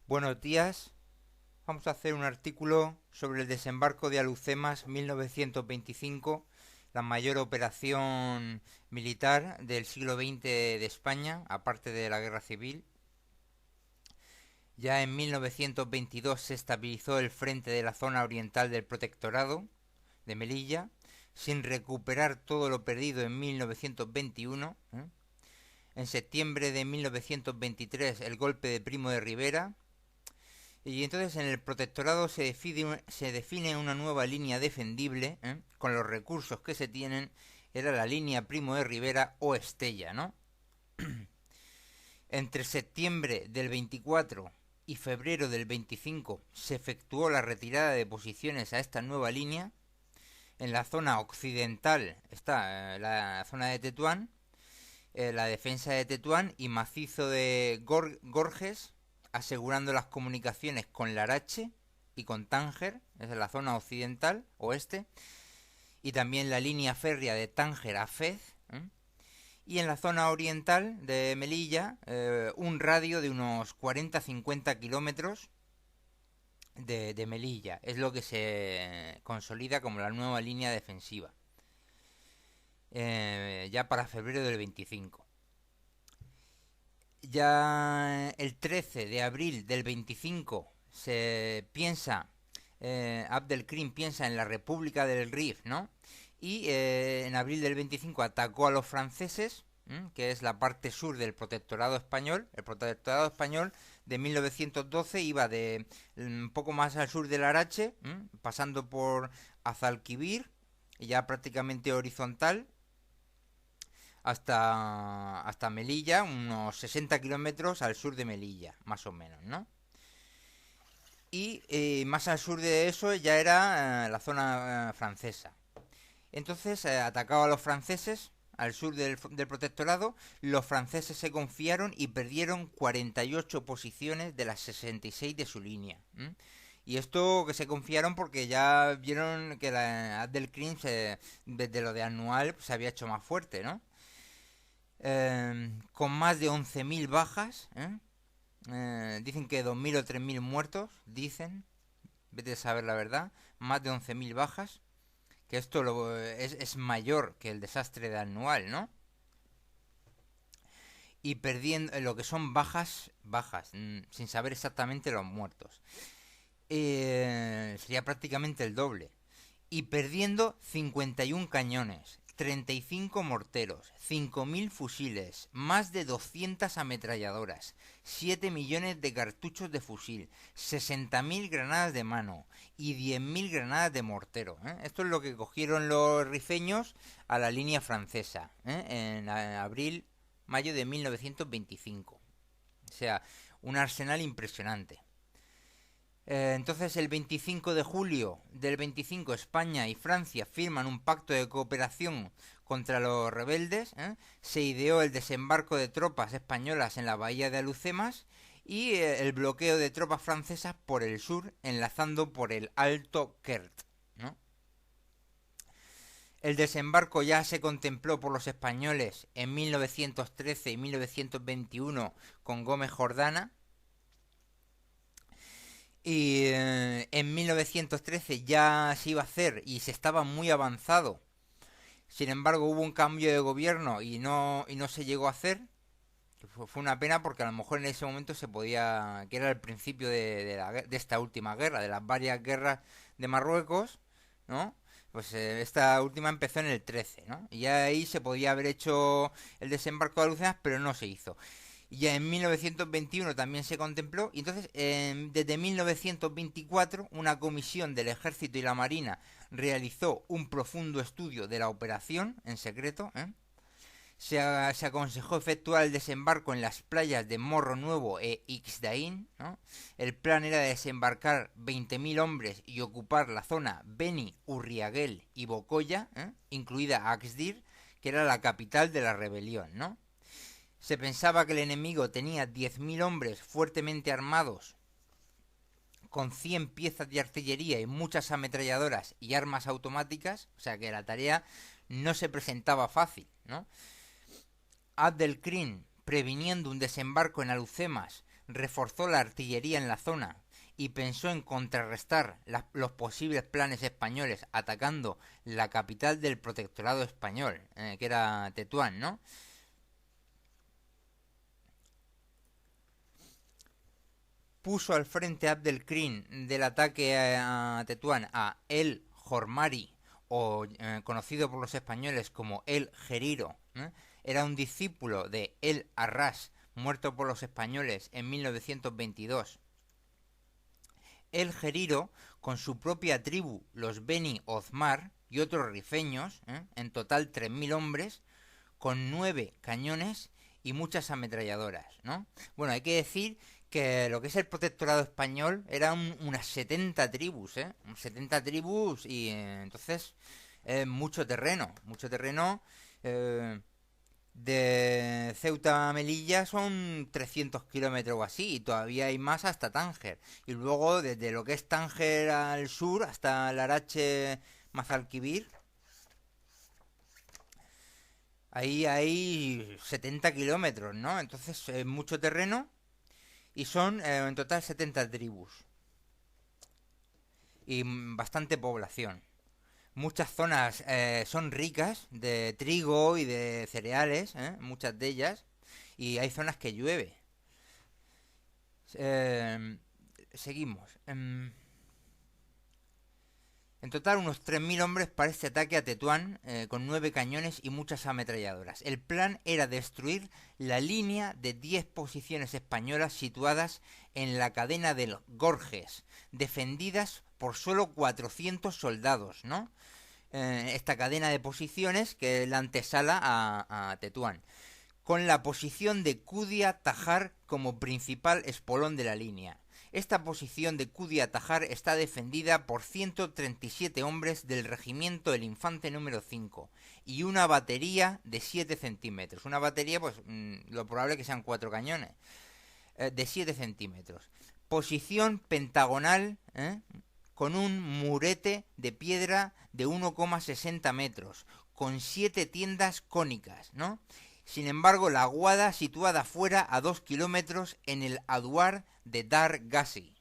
Buenos días. Vamos a hacer un artículo sobre el desembarco de Alhucemas 1925, la mayor operación militar del siglo XX de España, aparte de la Guerra Civil. Ya en 1922 se estabilizó el frente de la zona oriental del Protectorado de Melilla, sin recuperar todo lo perdido en 1921. En septiembre de 1923 el golpe de Primo de Rivera. Y entonces en el protectorado se define una nueva línea defendible, con los recursos que se tienen. Era la línea Primo de Rivera o Estella, ¿no? Entre septiembre del 24 y febrero del 25 se efectuó la retirada de posiciones a esta nueva línea. En la zona occidental está la zona de Tetuán, la defensa de Tetuán y macizo de Gorges, asegurando las comunicaciones con Larache y con Tánger, es la zona occidental, oeste, y también la línea férrea de Tánger a Fez, y en la zona oriental de Melilla, un radio de unos 40-50 kilómetros de Melilla, es lo que se consolida como la nueva línea defensiva, ya para febrero del 25. Ya el 13 de abril del 25 se piensa, Abdelkrim piensa en la República del Rif, ¿no? Y en abril del 25 atacó a los franceses, que es la parte sur del protectorado español. El protectorado español de 1912 iba de un poco más al sur del Arache, pasando por Azalquivir, ya prácticamente horizontal, hasta Melilla, unos 60 kilómetros al sur de Melilla, más o menos, ¿no? Y más al sur de eso ya era la zona francesa. Entonces atacaba a los franceses al sur del protectorado. Los franceses se confiaron y perdieron 48 posiciones de las 66 de su línea. Y esto que se confiaron porque ya vieron que la Abdelkrim desde lo de Anual se había hecho más fuerte, ¿no? Con más de 11.000 bajas, dicen que 2.000 o 3.000 muertos, dicen, vete a saber la verdad, más de 11.000 bajas, que esto es mayor que el desastre de Anual, ¿no? Y perdiendo lo que son bajas, sin saber exactamente los muertos. Sería prácticamente el doble. Y perdiendo 51 cañones, 35 morteros, 5.000 fusiles, más de 200 ametralladoras, 7 millones de cartuchos de fusil, 60.000 granadas de mano y 10.000 granadas de mortero. Esto es lo que cogieron los rifeños a la línea francesa, en mayo de 1925. O sea, un arsenal impresionante. Entonces el 25 de julio del 25 España y Francia firman un pacto de cooperación contra los rebeldes. Se ideó el desembarco de tropas españolas en la bahía de Alhucemas y el bloqueo de tropas francesas por el sur, enlazando por el Alto Kert, ¿no? El desembarco ya se contempló por los españoles en 1913 y 1921 con Gómez Jordana. Y en 1913 ya se iba a hacer y se estaba muy avanzado. Sin embargo, hubo un cambio de gobierno y no se llegó a hacer. Fue una pena porque a lo mejor en ese momento se podía, que era el principio de esta última guerra, de las varias guerras de Marruecos, ¿no? Pues esta última empezó en el 13, ¿no? Y ya ahí se podía haber hecho el desembarco de Alhucemas, pero no se hizo. Y ya en 1921 también se contempló. Y entonces, desde 1924, una comisión del Ejército y la Marina realizó un profundo estudio de la operación en secreto. Se aconsejó efectuar el desembarco en las playas de Morro Nuevo e Ixdaín, ¿no? El plan era desembarcar 20.000 hombres y ocupar la zona Beni, Urriaguel y Bocoya, incluida Axdir, que era la capital de la rebelión, ¿no? Se pensaba que el enemigo tenía 10.000 hombres fuertemente armados, con 100 piezas de artillería y muchas ametralladoras y armas automáticas, o sea que la tarea no se presentaba fácil, ¿no? Abdelkrim, previniendo un desembarco en Alhucemas, reforzó la artillería en la zona y pensó en contrarrestar los posibles planes españoles atacando la capital del protectorado español, que era Tetuán, ¿no? Puso al frente Abdelkrim del ataque a Tetuán a El Jormari, o conocido por los españoles como El Geriro, ¿eh? Era un discípulo de El Arras, muerto por los españoles en 1922. El Geriro, con su propia tribu, los Beni Ozmar, y otros rifeños, en total 3.000 hombres, con 9 cañones y muchas ametralladoras, ¿no? Bueno, hay que decir que lo que es el protectorado español eran unas 70 tribus, 70 tribus y entonces mucho terreno. eh, de Ceuta a Melilla son 300 kilómetros o así, y todavía hay más hasta Tánger. Y luego desde lo que es Tánger al sur hasta Larache, Mazalquivir, ahí hay 70 kilómetros, ¿no? Entonces es mucho terreno y son en total 70 tribus y bastante población. Muchas zonas son ricas de trigo y de cereales, muchas de ellas, y hay zonas que llueve. Eh, Seguimos. En total, unos 3.000 hombres para este ataque a Tetuán, con 9 cañones y muchas ametralladoras. El plan era destruir la línea de 10 posiciones españolas situadas en la cadena del Gorges, defendidas por solo 400 soldados, ¿no? Esta cadena de posiciones que es la antesala a Tetuán, con la posición de Kudia Tajar como principal espolón de la línea. Esta posición de Kudia Tajar está defendida por 137 hombres del regimiento del Infante número 5 y una batería de 7 centímetros. Una batería, pues lo probable es que sean 4 cañones, de 7 centímetros. Posición pentagonal, con un murete de piedra de 1,60 metros, con 7 tiendas cónicas, ¿no? Sin embargo, la aguada situada fuera a 2 kilómetros en el aduar de Dar Ghazi.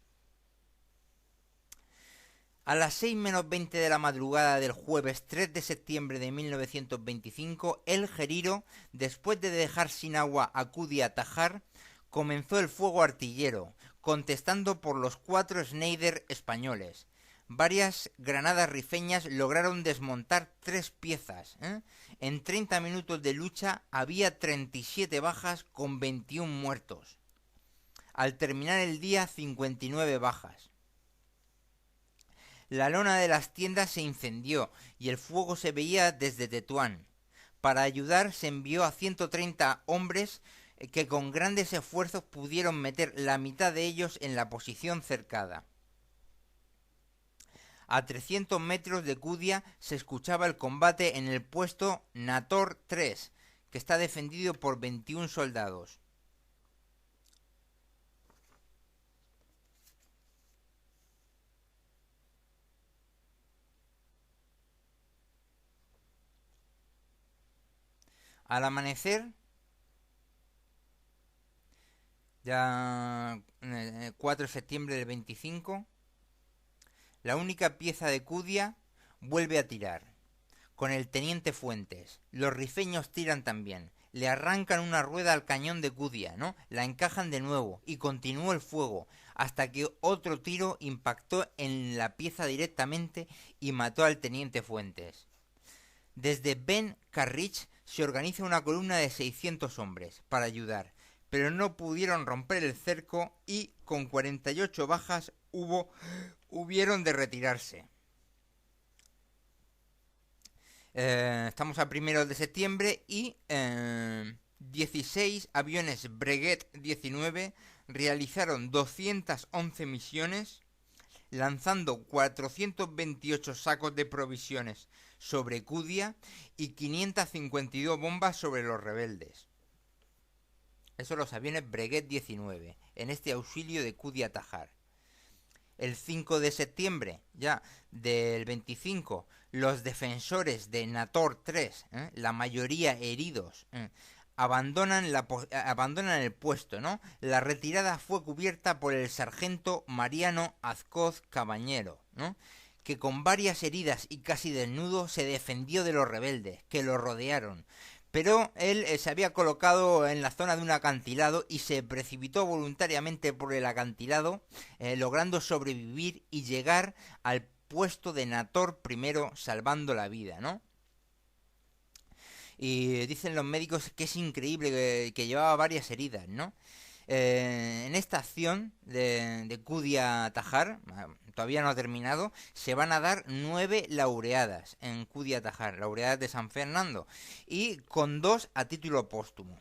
A las 6 menos 20 de la madrugada del jueves 3 de septiembre de 1925, el Geriro, después de dejar sin agua a Kudia Tajar, comenzó el fuego artillero, contestando por los 4 Schneider españoles. Varias granadas rifeñas lograron desmontar 3 piezas. En 30 minutos de lucha había 37 bajas con 21 muertos. Al terminar el día, 59 bajas. La lona de las tiendas se incendió y el fuego se veía desde Tetuán. Para ayudar se envió a 130 hombres que con grandes esfuerzos pudieron meter la mitad de ellos en la posición cercada. A 300 metros de Kudia se escuchaba el combate en el puesto Nator 3, que está defendido por 21 soldados. Al amanecer, ya 4 de septiembre del 25, la única pieza de Kudia vuelve a tirar, con el teniente Fuentes. Los rifeños tiran también. Le arrancan una rueda al cañón de Kudia, ¿no? La encajan de nuevo y continúa el fuego, hasta que otro tiro impactó en la pieza directamente y mató al teniente Fuentes. Desde Ben Carrich se organiza una columna de 600 hombres para ayudar, pero no pudieron romper el cerco y con 48 bajas hubieron de retirarse. Estamos a 1 de septiembre y 16 aviones Breguet 19 realizaron 211 misiones, lanzando 428 sacos de provisiones sobre Kudia y 552 bombas sobre los rebeldes. Esos los aviones Breguet 19, en este auxilio de Kudia Tajar. El 5 de septiembre ya del 25, los defensores de Nator 3, la mayoría heridos, abandonan el puesto, ¿no? La retirada fue cubierta por el sargento Mariano Azcoz Cabañero, ¿no? Que con varias heridas y casi desnudo se defendió de los rebeldes, que lo rodearon. Pero él se había colocado en la zona de un acantilado y se precipitó voluntariamente por el acantilado, logrando sobrevivir y llegar al puesto de Nator primero, salvando la vida, ¿no? Y dicen los médicos que es increíble, que llevaba varias heridas, ¿no? En esta acción de Kudia Tajar, todavía no ha terminado, se van a dar 9 laureadas en Kudia Tajar, laureadas de San Fernando, y con 2 a título póstumo.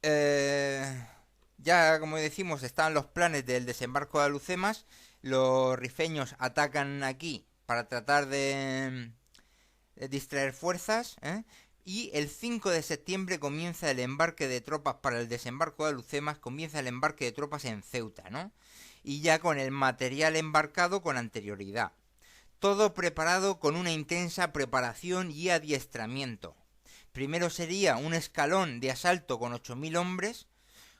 Ya, como decimos, están los planes del desembarco de Alucemas. Los rifeños atacan aquí para tratar de distraer fuerzas, ¿eh? Y el 5 de septiembre comienza el embarque de tropas para el desembarco de Alucemas, comienza el embarque de tropas en Ceuta, ¿no? Y ya con el material embarcado con anterioridad. Todo preparado con una intensa preparación y adiestramiento. Primero sería un escalón de asalto con 8.000 hombres,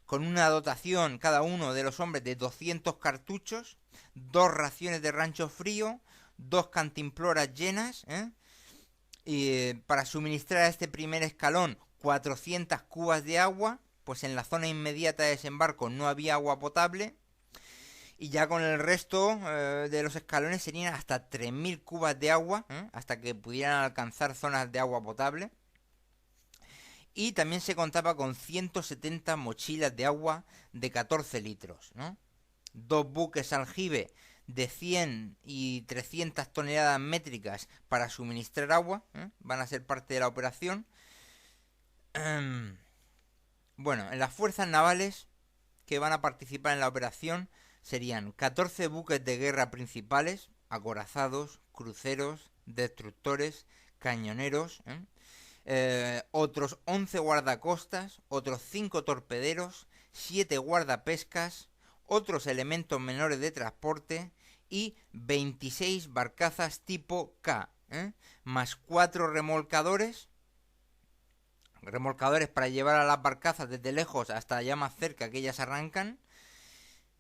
con una dotación cada uno de los hombres de 200 cartuchos, 2 raciones de rancho frío, 2 cantimploras llenas, y para suministrar a este primer escalón 400 cubas de agua, pues en la zona inmediata de desembarco no había agua potable, y ya con el resto de los escalones serían hasta 3.000 cubas de agua, hasta que pudieran alcanzar zonas de agua potable. Y también se contaba con 170 mochilas de agua de 14 litros, ¿no? 2 buques aljibe de 100 y 300 toneladas métricas para suministrar agua, van a ser parte de la operación. Bueno, en las fuerzas navales que van a participar en la operación serían 14 buques de guerra principales, acorazados, cruceros, destructores, cañoneros, otros 11 guardacostas, otros 5 torpederos, 7 guardapescas, otros elementos menores de transporte y 26 barcazas tipo K, más 4 remolcadores para llevar a las barcazas desde lejos hasta allá más cerca que ellas arrancan,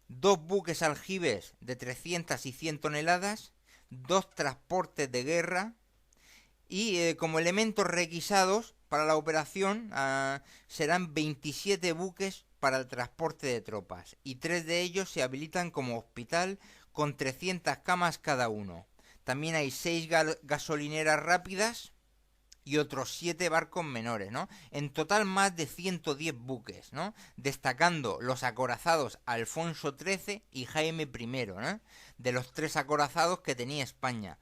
2 buques aljibes de 300 y 100 toneladas, 2 transportes de guerra, y como elementos requisados para la operación serán 27 buques para el transporte de tropas, y 3 de ellos se habilitan como hospital con 300 camas cada uno. También hay 6 gasolineras rápidas y otros 7 barcos menores, ¿no? En total más de 110 buques, ¿no? Destacando los acorazados Alfonso XIII y Jaime I, ¿no? De los 3 acorazados que tenía España,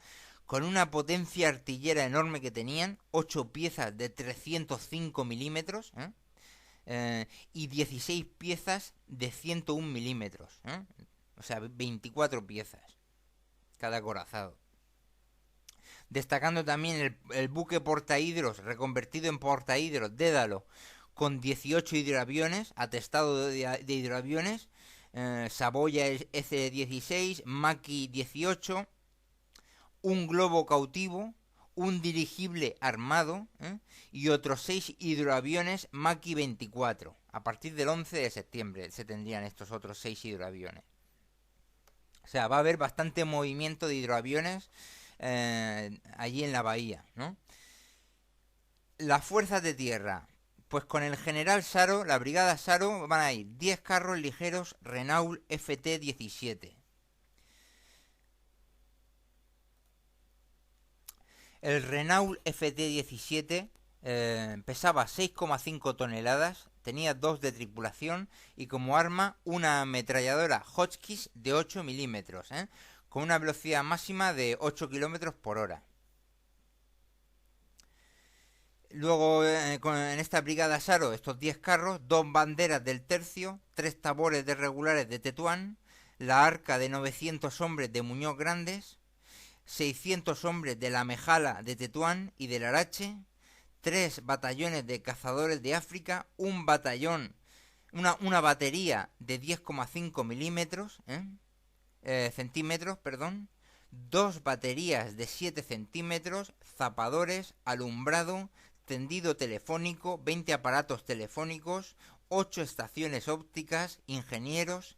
con una potencia artillera enorme que tenían, 8 piezas de 305 milímetros, y 16 piezas de 101 milímetros, o sea, 24 piezas cada acorazado. Destacando también el buque portahidros, reconvertido en portahidros, Dédalo, con 18 hidroaviones, atestado de hidroaviones, Saboya S-16, Maki 18, un globo cautivo, un dirigible armado, y otros 6 hidroaviones Maki 24. A partir del 11 de septiembre se tendrían estos otros 6 hidroaviones. O sea, va a haber bastante movimiento de hidroaviones allí en la bahía, ¿no? Las fuerzas de tierra. Pues con el general Saro, la brigada Saro, van a ir 10 carros ligeros Renault FT-17. El Renault FT-17 pesaba 6,5 toneladas, tenía 2 de tripulación y como arma una ametralladora Hotchkiss de 8 milímetros, con una velocidad máxima de 8 kilómetros por hora. Luego en esta brigada Saro, estos 10 carros, 2 banderas del tercio, 3 tabores de regulares de Tetuán, la arca de 900 hombres de Muñoz Grandes, 600 hombres de la Mejala de Tetuán y del Arache, 3 batallones de cazadores de África, un batallón, una batería de 10,5 milímetros, centímetros, perdón, 2 baterías de 7 centímetros, zapadores, alumbrado, tendido telefónico, 20 aparatos telefónicos, 8 estaciones ópticas, ingenieros,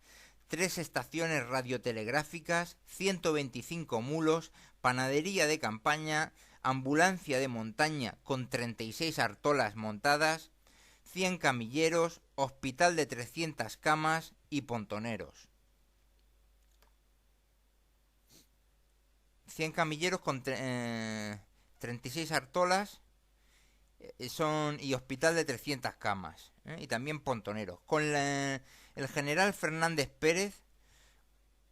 3 estaciones radiotelegráficas, 125 mulos, panadería de campaña, ambulancia de montaña con 36 artolas montadas, 100 camilleros, hospital de 300 camas y pontoneros. 100 camilleros con 36 artolas y hospital de 300 camas, y también pontoneros. Con el general Fernández Pérez,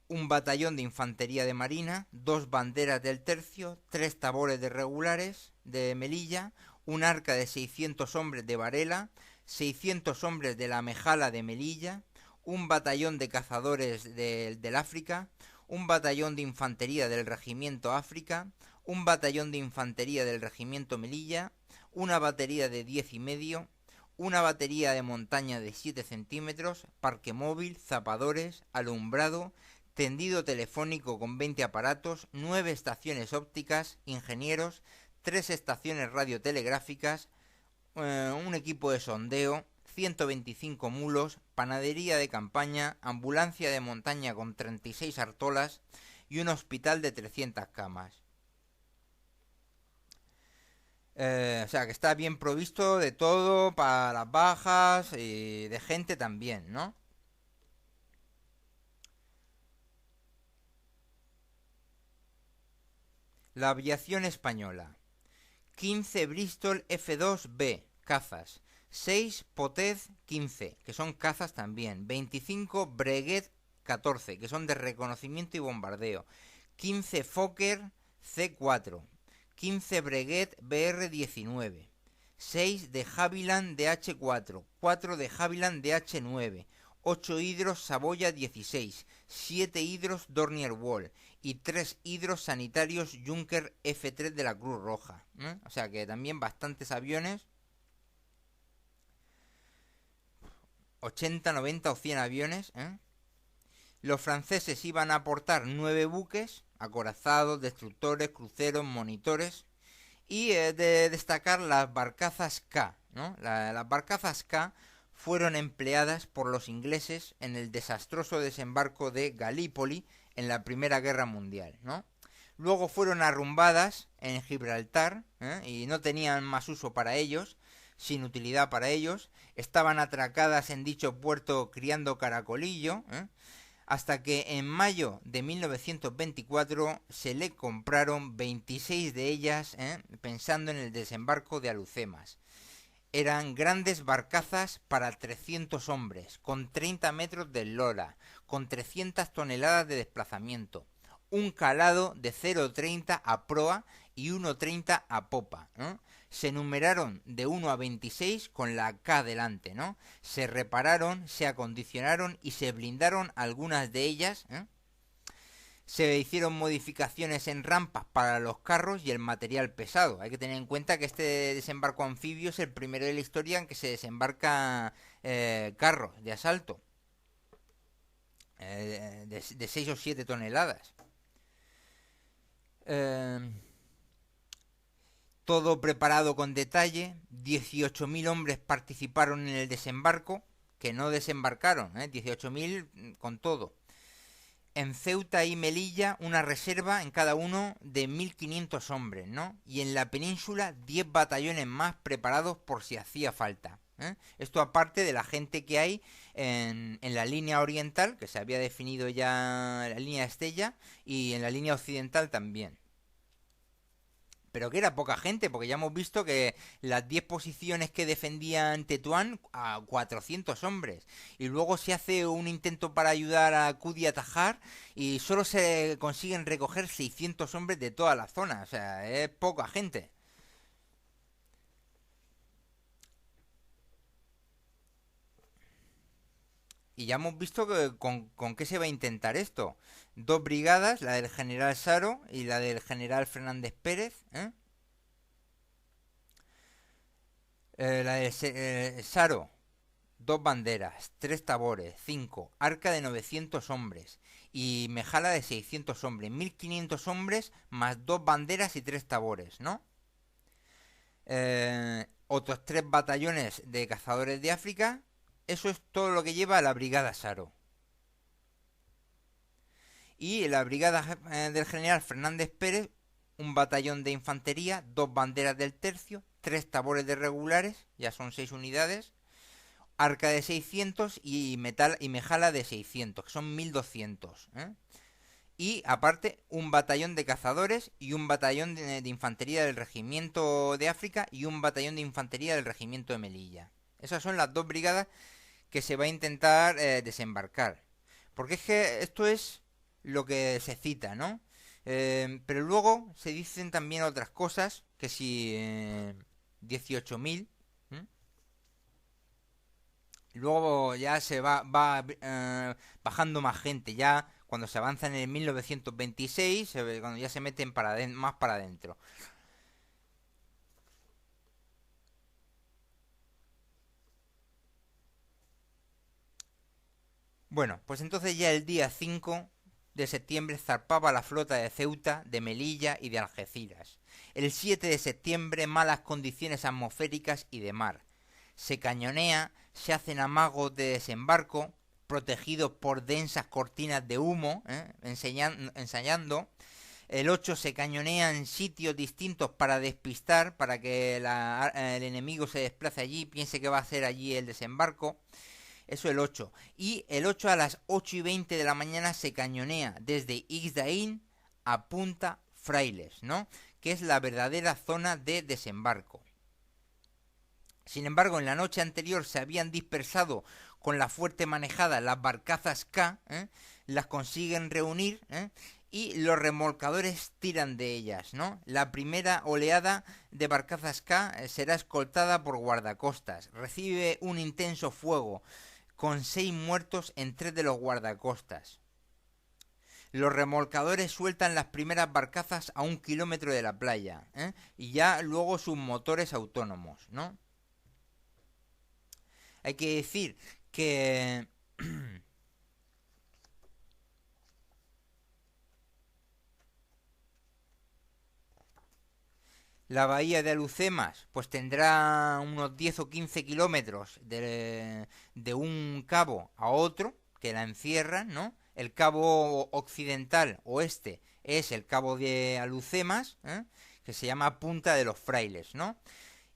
un batallón de infantería de marina, 2 banderas del tercio, 3 tabores de regulares de Melilla, un arca de 600 hombres de Varela, 600 hombres de la Mejala de Melilla, un batallón de cazadores del África, un batallón de infantería del regimiento África, un batallón de infantería del regimiento Melilla, una batería de 10,5, una batería de montaña de 7 centímetros, parque móvil, zapadores, alumbrado, tendido telefónico con 20 aparatos, 9 estaciones ópticas, ingenieros, 3 estaciones radiotelegráficas, un equipo de sondeo, 125 mulos, panadería de campaña, ambulancia de montaña con 36 artolas y un hospital de 300 camas. O sea, que está bien provisto de todo para las bajas y de gente también, ¿no? La aviación española. 15 Bristol F-2B, cazas. 6 Potez 15, que son cazas también. 25 Breguet 14, que son de reconocimiento y bombardeo. 15 Fokker C4. 15 Breguet BR-19. 6 de Havilland DH4. 4 de Havilland DH9. 8 hidros Saboya 16. 7 hidros Dornier Wall y 3 hidros sanitarios Junker F3 de la Cruz Roja. O sea que también bastantes aviones. 80, 90 o 100 aviones. Los franceses iban a aportar 9 buques, acorazados, destructores, cruceros, monitores. Y de destacar las barcazas K, ¿no? Las barcazas K fueron empleadas por los ingleses en el desastroso desembarco de Galípoli en la Primera Guerra Mundial, ¿no? Luego fueron arrumbadas en Gibraltar, y no tenían más uso para ellos, sin utilidad para ellos. Estaban atracadas en dicho puerto criando caracolillo, hasta que en mayo de 1924 se le compraron 26 de ellas, pensando en el desembarco de Alhucemas. Eran grandes barcazas para 300 hombres, con 30 metros de eslora, con 300 toneladas de desplazamiento, un calado de 0,30 a proa y 1,30 a popa, ¿no? Se numeraron de 1 a 26 con la K delante, ¿no? Se repararon, se acondicionaron y se blindaron algunas de ellas, Se hicieron modificaciones en rampas para los carros y el material pesado. Hay que tener en cuenta que este desembarco anfibio es el primero de la historia en que se desembarca carros de asalto de 6 o 7 toneladas. Todo preparado con detalle. 18.000 hombres participaron en el desembarco, que no desembarcaron, 18.000 con todo. En Ceuta y Melilla una reserva en cada uno de 1.500 hombres, ¿no? Y en la península 10 batallones más preparados por si hacía falta. Esto aparte de la gente que hay en la línea oriental, que se había definido ya la línea Estella, y en la línea occidental también. Pero que era poca gente, porque ya hemos visto que las 10 posiciones que defendían Tetuán a 400 hombres. Y luego se hace un intento para ayudar a Cudi a atajar y solo se consiguen recoger 600 hombres de toda la zona. O sea, es poca gente. Y ya hemos visto que con qué se va a intentar esto. 2 brigadas, la del general Saro y la del general Fernández Pérez, la de Saro 2 banderas, 3 tabores, 5, arca de 900 hombres y mejala de 600 hombres, 1500 hombres más 2 banderas y 3 tabores, ¿no? Otros 3 batallones de cazadores de África. Eso es todo lo que lleva la brigada Saro. Y la brigada del general Fernández Pérez, un batallón de infantería, 2 banderas del tercio, 3 tabores de regulares, ya son 6 unidades, arca de 600 y mejala de 600, que son 1200, ¿eh? Y aparte un batallón de cazadores y un batallón de infantería del regimiento de África y un batallón de infantería del regimiento de Melilla. Esas son las 2 brigadas que se va a intentar desembarcar. Porque es que esto es lo que se cita, ¿no? Pero luego se dicen también otras cosas, que si 18.000. Luego ya se va bajando más gente, ya cuando se avanza en el 1926, cuando ya se meten más para adentro. Bueno, pues entonces ya el día 5 de septiembre zarpaba la flota de Ceuta, de Melilla y de Algeciras. El 7 de septiembre malas condiciones atmosféricas y de mar. Se cañonea, se hacen amagos de desembarco, protegidos por densas cortinas de humo, ensayando. El 8 se cañonea en sitios distintos para despistar, para que el enemigo se desplace allí, piense que va a hacer allí el desembarco. Eso el 8. Y el 8 a las 8:20 de la mañana se cañonea desde Ixdaín a Punta Frailes, ¿no? Que es la verdadera zona de desembarco. Sin embargo, en la noche anterior se habían dispersado con la fuerte manejada las barcazas K, las consiguen reunir, y los remolcadores tiran de ellas, ¿no? La primera oleada de barcazas K será escoltada por guardacostas. Recibe un intenso fuego, con 6 muertos en 3 de los guardacostas. Los remolcadores sueltan las primeras barcazas a 1 kilómetro de la playa, y ya luego sus motores autónomos, ¿no? Hay que decir que la bahía de Alucemas pues tendrá unos 10 o 15 kilómetros de un cabo a otro que la encierran, ¿no? El cabo occidental oeste es el cabo de Alucemas, que se llama Punta de los Frailes, ¿no?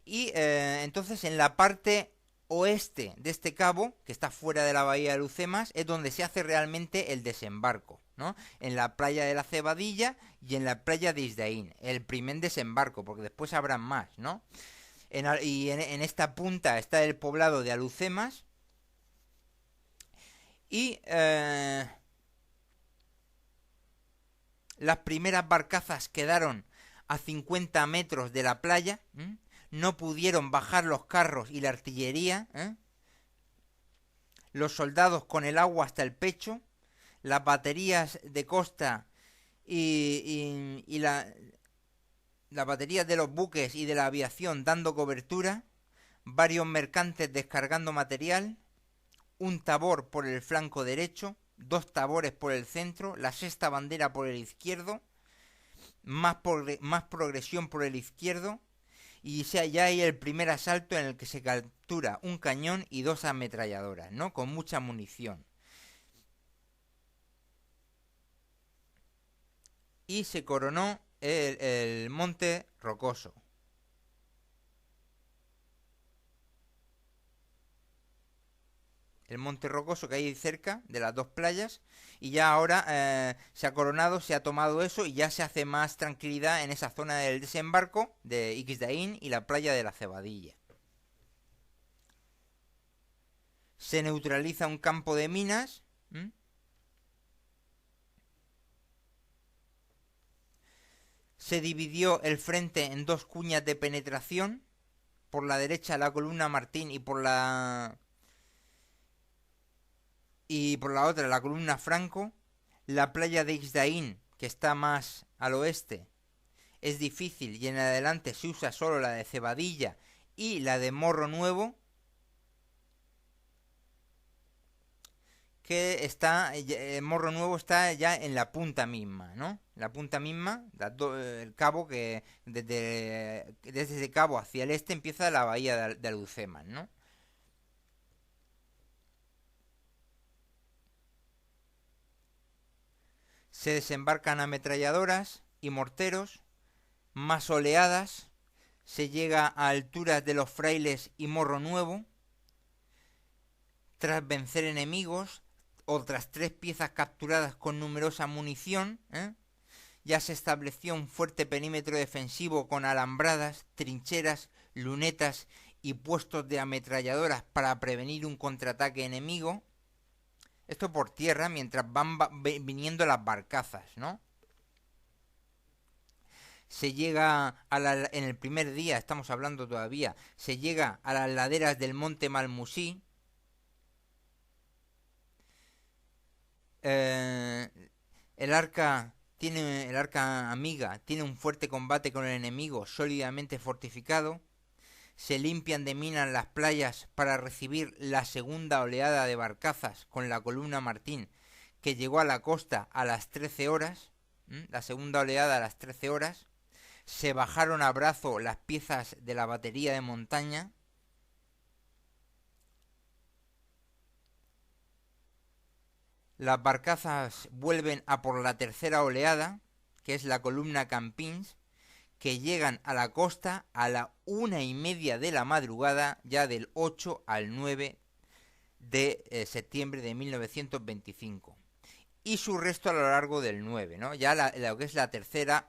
Y entonces en la parte oeste de este cabo, que está fuera de la bahía de Lucemas, es donde se hace realmente el desembarco, ¿no? En la playa de la Cebadilla y en la playa de Isdaín, el primer desembarco, porque después habrá más, ¿no? En esta punta está el poblado de Alucemas y las primeras barcazas quedaron a 50 metros de la playa, no pudieron bajar los carros y la artillería, los soldados con el agua hasta el pecho, las baterías de costa y las baterías de los buques y de la aviación dando cobertura, varios mercantes descargando material, un tabor por el flanco derecho, 2 tabores por el centro, la sexta bandera por el izquierdo, más progresión por el izquierdo, y ya hay el primer asalto en el que se captura un cañón y 2 ametralladoras, ¿no? Con mucha munición. Y se coronó el Monte Rocoso. El Monte Rocoso que hay cerca de las 2 playas, y ya ahora se ha coronado, se ha tomado eso y ya se hace más tranquilidad en esa zona del desembarco de Ixdaín y la playa de la Cebadilla. Se neutraliza un campo de minas. Se dividió el frente en 2 cuñas de penetración, por la derecha la columna Martín y por la otra la columna Franco. La playa de Ixdaín, que está más al oeste, es difícil y en adelante se usa solo la de Cebadilla y la de Morro Nuevo. que está, Morro Nuevo está ya en la punta misma, ¿no? La punta misma, el cabo que desde ese cabo hacia el este empieza la bahía de Alhucemas, ¿no? Se desembarcan ametralladoras y morteros, más oleadas, se llega a alturas de Los Frailes y Morro Nuevo, tras vencer enemigos, otras 3 piezas capturadas con numerosa munición, ya se estableció un fuerte perímetro defensivo con alambradas, trincheras, lunetas y puestos de ametralladoras para prevenir un contraataque enemigo. Esto por tierra mientras van viniendo las barcazas, ¿no? Se llega en el primer día, estamos hablando todavía, se llega a las laderas del monte Malmusí. Eh, el arca amiga tiene un fuerte combate con el enemigo sólidamente fortificado. Se limpian de minas las playas para recibir la segunda oleada de barcazas con la columna Martín, que llegó a la costa a las 13 horas. La segunda oleada a las 13 horas. Se bajaron a brazo las piezas de la batería de montaña. Las barcazas vuelven a por la tercera oleada, que es la columna Campins, que llegan a la costa a la 1:30 de la madrugada, ya del 8 al 9 de septiembre de 1925. Y su resto a lo largo del 9, ¿no? Ya lo que es la tercera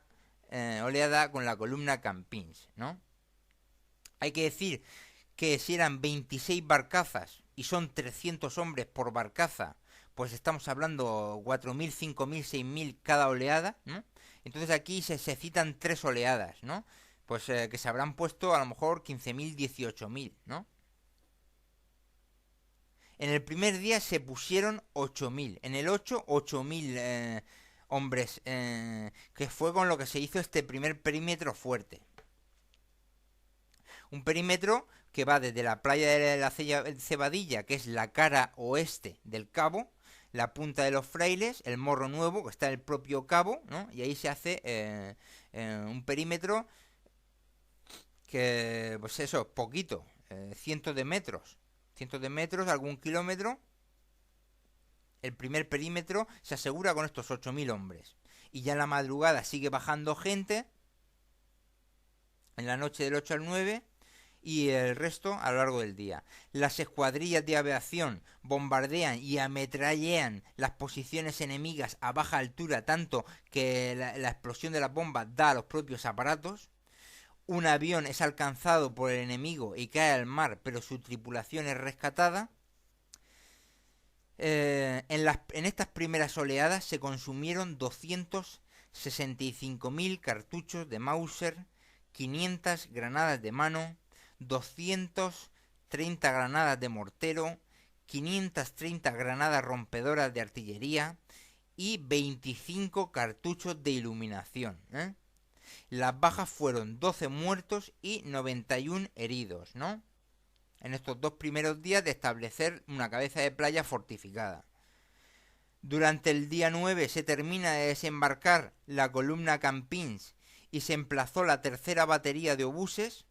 oleada con la columna Campins, ¿no? Hay que decir que si eran 26 barcazas y son 300 hombres por barcaza, pues estamos hablando 4.000, 5.000, 6.000 cada oleada, ¿no? Entonces aquí se citan 3 oleadas, ¿no? Pues que se habrán puesto a lo mejor 15.000, 18.000, ¿no? En el primer día se pusieron 8.000, en el 8, 8.000 hombres, que fue con lo que se hizo este primer perímetro fuerte. Un perímetro que va desde la playa de la Cebadilla, que es la cara oeste del cabo, la punta de Los Frailes, el Morro Nuevo, que está en el propio cabo, ¿no? Y ahí se hace un perímetro que, pues eso, poquito, cientos de metros, algún kilómetro. El primer perímetro se asegura con estos 8.000 hombres. Y ya en la madrugada sigue bajando gente, en la noche del 8 al 9, y el resto a lo largo del día. Las escuadrillas de aviación bombardean y ametrallean las posiciones enemigas a baja altura, tanto que la explosión de las bombas da a los propios aparatos. Un avión es alcanzado por el enemigo y cae al mar, pero su tripulación es rescatada. En estas primeras oleadas se consumieron 265.000 cartuchos de Mauser, 500 granadas de mano, 230 granadas de mortero, 530 granadas rompedoras de artillería y 25 cartuchos de iluminación. Las bajas fueron 12 muertos y 91 heridos, ¿no? En estos 2 primeros días de establecer una cabeza de playa fortificada. Durante el día 9 se termina de desembarcar la columna Campins y se emplazó la tercera batería de obuses.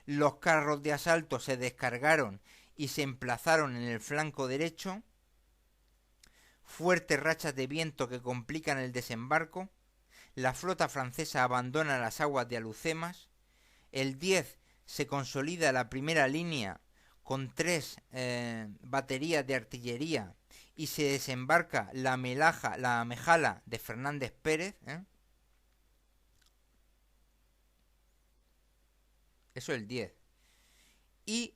Los carros de asalto se descargaron y se emplazaron en el flanco derecho. Fuertes rachas de viento que complican el desembarco. La flota francesa abandona las aguas de Alhucemas. El 10 se consolida la primera línea con 3 baterías de artillería y se desembarca la Mejala de Fernández Pérez. Eso el 10. Y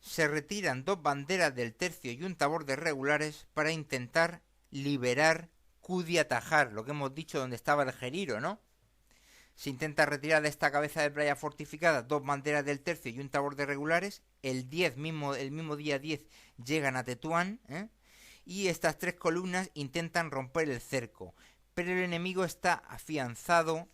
se retiran 2 banderas del tercio y un tabor de regulares para intentar liberar Cudiatajar, lo que hemos dicho donde estaba el Geriro, ¿no? Se intenta retirar de esta cabeza de playa fortificada 2 banderas del tercio y un tabor de regulares. El mismo día 10 llegan a Tetuán, y estas 3 columnas intentan romper el cerco, pero el enemigo está afianzado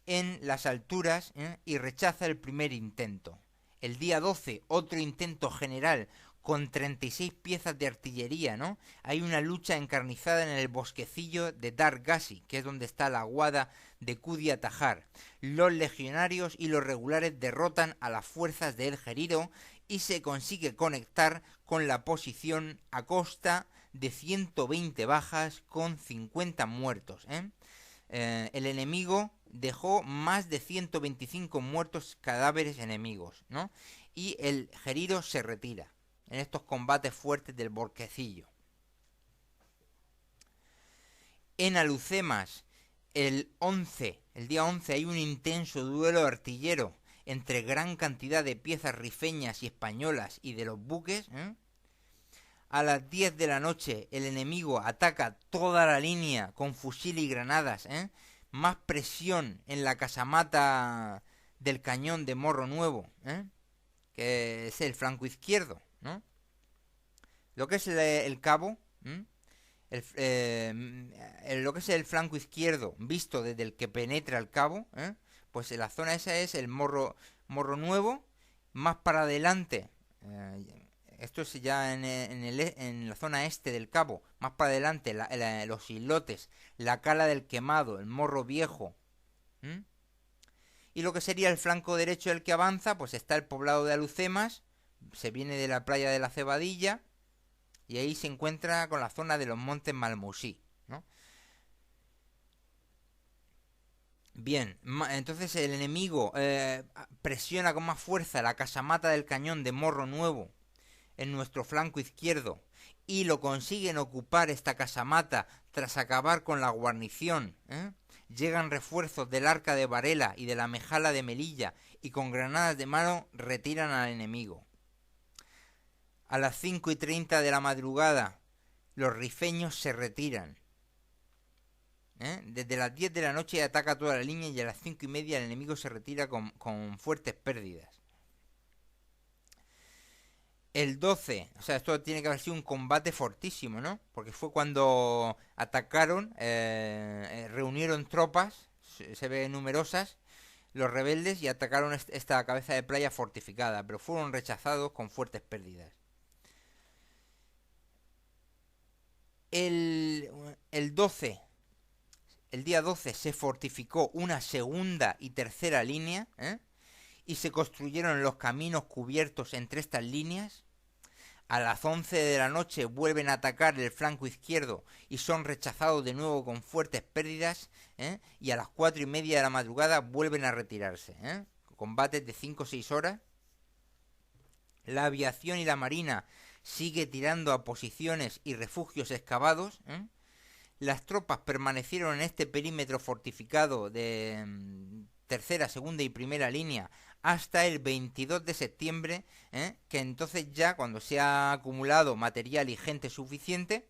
en las alturas y rechaza el primer intento. El día 12 otro intento general con 36 piezas de artillería, ¿no? Hay una lucha encarnizada en el bosquecillo de Dar Gazi, que es donde está la guada de Kudia Tajar. Los legionarios y los regulares derrotan a las fuerzas de El Gerido y se consigue conectar con la posición a costa de 120 bajas con 50 muertos, el enemigo dejó más de 125 muertos cadáveres enemigos, ¿no? Y el Gerido se retira en estos combates fuertes del bosquecillo. En Alucemas, el día 11, hay un intenso duelo artillero entre gran cantidad de piezas rifeñas y españolas y de los buques. A las 10 de la noche el enemigo ataca toda la línea con fusil y granadas. Más presión en la casamata del cañón de Morro Nuevo, que es el flanco izquierdo, ¿no? Lo que es el cabo, lo que es el flanco izquierdo visto desde el que penetra el cabo, pues en la zona esa es el Morro Nuevo. Más para adelante, esto es ya en la zona este del cabo, más para adelante los islotes, la Cala del Quemado, el Morro Viejo. Y lo que sería el flanco derecho del que avanza, pues está el poblado de Alucemas, se viene de la playa de la Cebadilla, y ahí se encuentra con la zona de los montes Malmusí, ¿no? Bien, entonces el enemigo presiona con más fuerza la casamata del cañón de Morro Nuevo en nuestro flanco izquierdo y lo consiguen ocupar esta casamata tras acabar con la guarnición. Llegan refuerzos del Arca de Varela y de la Mejala de Melilla y con granadas de mano retiran al enemigo. A las 5:30 de la madrugada los rifeños se retiran. Desde las 10 de la noche ataca toda la línea y a las 5:30 el enemigo se retira con fuertes pérdidas. El 12, o sea, esto tiene que haber sido un combate fortísimo, ¿no? Porque fue cuando atacaron, reunieron tropas, se ve numerosas, los rebeldes, y atacaron esta cabeza de playa fortificada, pero fueron rechazados con fuertes pérdidas. El día 12 se fortificó una segunda y tercera línea, y se construyeron los caminos cubiertos entre estas líneas. A las 11 de la noche vuelven a atacar el flanco izquierdo y son rechazados de nuevo con fuertes pérdidas, y a las 4:30 de la madrugada vuelven a retirarse. Combates de 5 o 6 horas. La aviación y la marina sigue tirando a posiciones y refugios excavados. Las tropas permanecieron en este perímetro fortificado de tercera, segunda y primera línea hasta el 22 de septiembre, que entonces ya, cuando se ha acumulado material y gente suficiente,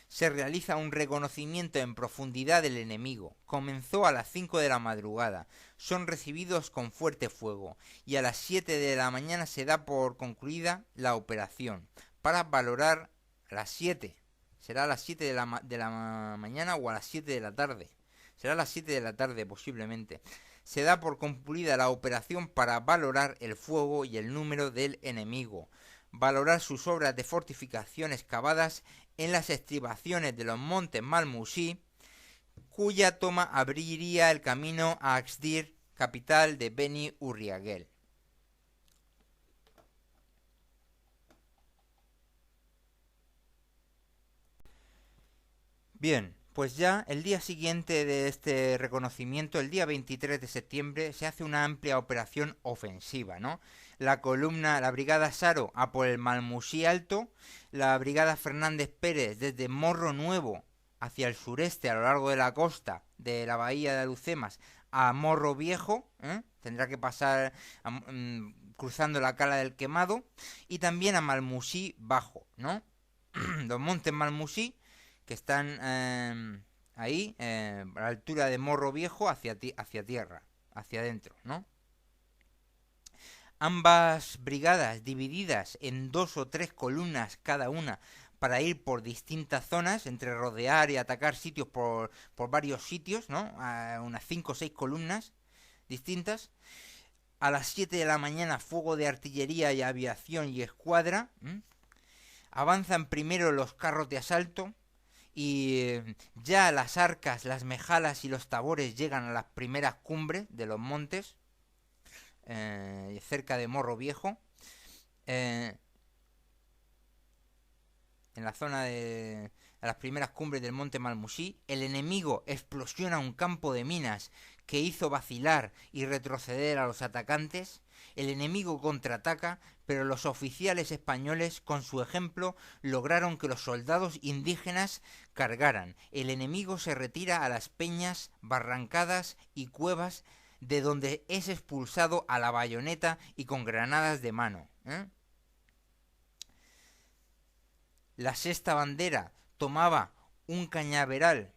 se realiza un reconocimiento en profundidad del enemigo. Comenzó a las 5 de la madrugada, son recibidos con fuerte fuego y a las 7 de la mañana se da por concluida la operación. Para valorar las 7, será a las 7 de la mañana o a las 7 de la tarde, será a las 7 de la tarde posiblemente. Se da por concluida la operación para valorar el fuego y el número del enemigo, valorar sus obras de fortificación excavadas en las estribaciones de los montes Malmusí, cuya toma abriría el camino a Axdir, capital de Beni Urriagel. Bien, pues ya el día siguiente de este reconocimiento, el día 23 de septiembre, se hace una amplia operación ofensiva, ¿no? La brigada Saro a por el Malmusí Alto, la brigada Fernández Pérez desde Morro Nuevo hacia el sureste a lo largo de la costa de la bahía de Alucemas a Morro Viejo, tendrá que pasar cruzando la Cala del Quemado, y también a Malmusí Bajo, ¿no? Los montes Malmusí, que están ahí, a la altura de Morro Viejo, hacia tierra, hacia adentro, ¿no? Ambas brigadas divididas en 2 o 3 columnas cada una para ir por distintas zonas, entre rodear y atacar sitios por varios sitios, ¿no? Unas 5 o 6 columnas distintas. A las 7 de la mañana fuego de artillería y aviación y escuadra. avanzan primero los carros de asalto y ya las arcas, las mejalas y los tabores llegan a las primeras cumbres de los montes, cerca de Morro Viejo, eh, en la zona de a las primeras cumbres del monte Malmusí. El enemigo explosiona un campo de minas que hizo vacilar y retroceder a los atacantes. El enemigo contraataca, pero los oficiales españoles, con su ejemplo, lograron que los soldados indígenas cargaran. El enemigo se retira a las peñas, barrancadas y cuevas, de donde es expulsado a la bayoneta y con granadas de mano. La sexta bandera tomaba un cañaveral.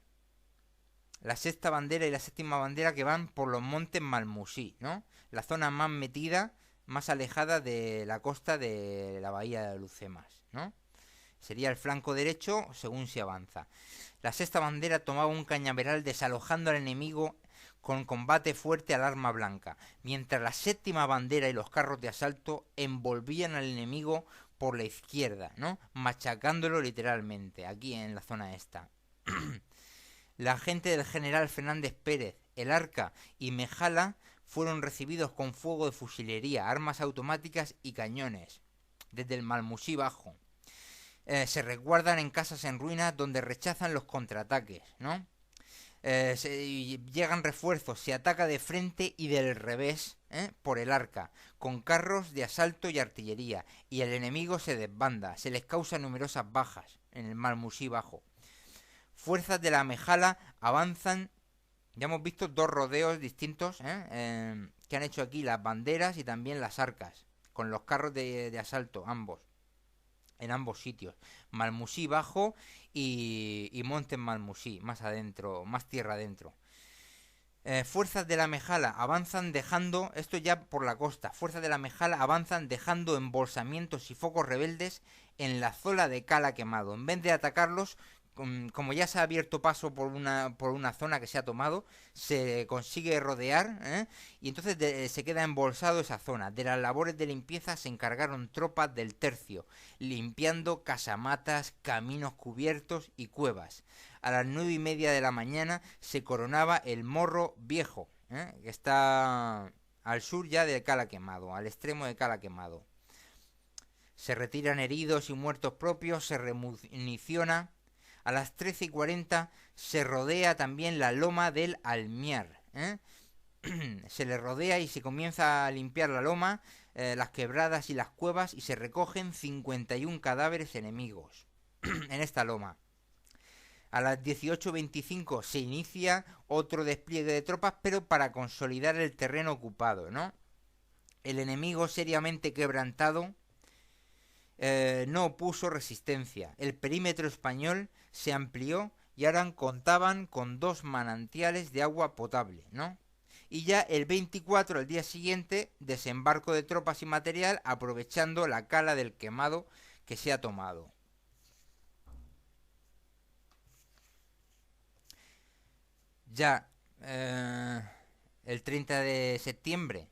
La sexta bandera y la séptima bandera que van por los montes Malmusí, ¿no? La zona más metida, más alejada de la costa de la bahía de Lucemas, ¿no? Sería el flanco derecho según se avanza. La sexta bandera tomaba un cañaveral desalojando al enemigo con combate fuerte al arma blanca, mientras la séptima bandera y los carros de asalto envolvían al enemigo por la izquierda, ¿no? Machacándolo literalmente, aquí en la zona esta. La gente del general Fernández Pérez, el Arca y Mejala fueron recibidos con fuego de fusilería, armas automáticas y cañones, desde el Malmusí Bajo. Se resguardan en casas en ruinas donde rechazan los contraataques, ¿no? Llegan refuerzos, se ataca de frente y del revés, por el Arca, con carros de asalto y artillería, y el enemigo se desbanda, se les causa numerosas bajas en el Malmusí Bajo. Fuerzas de la Mejala avanzan, ya hemos visto dos rodeos distintos, que han hecho aquí las banderas y también las arcas, con los carros de asalto, ambos. En ambos sitios, Malmusí Bajo y Montes Malmusí, más adentro, más tierra adentro. Fuerzas de la Mejala avanzan dejando, esto ya por la costa, fuerzas de la Mejala avanzan dejando embolsamientos y focos rebeldes en la zona de Cala Quemado. En vez de atacarlos, como ya se ha abierto paso por una zona que se ha tomado, se consigue rodear, y entonces se queda embolsado esa zona. De las labores de limpieza se encargaron tropas del tercio, limpiando casamatas, caminos cubiertos y cuevas. A las 9:30 de la mañana se coronaba el Morro Viejo, que está al sur ya de Cala Quemado, al extremo de Cala Quemado. Se retiran heridos y muertos propios, se remuniciona. A las 13:40 se rodea también la loma del Almiar. Se le rodea y se comienza a limpiar la loma, las quebradas y las cuevas, y se recogen 51 cadáveres enemigos en esta loma. A las 18:25 se inicia otro despliegue de tropas, pero para consolidar el terreno ocupado, ¿no? El enemigo, seriamente quebrantado, no opuso resistencia. El perímetro español se amplió y ahora contaban con 2 manantiales de agua potable, ¿no? Y ya el 24, al día siguiente, desembarco de tropas y material, aprovechando la cala del Quemado que se ha tomado. Ya el 30 de septiembre,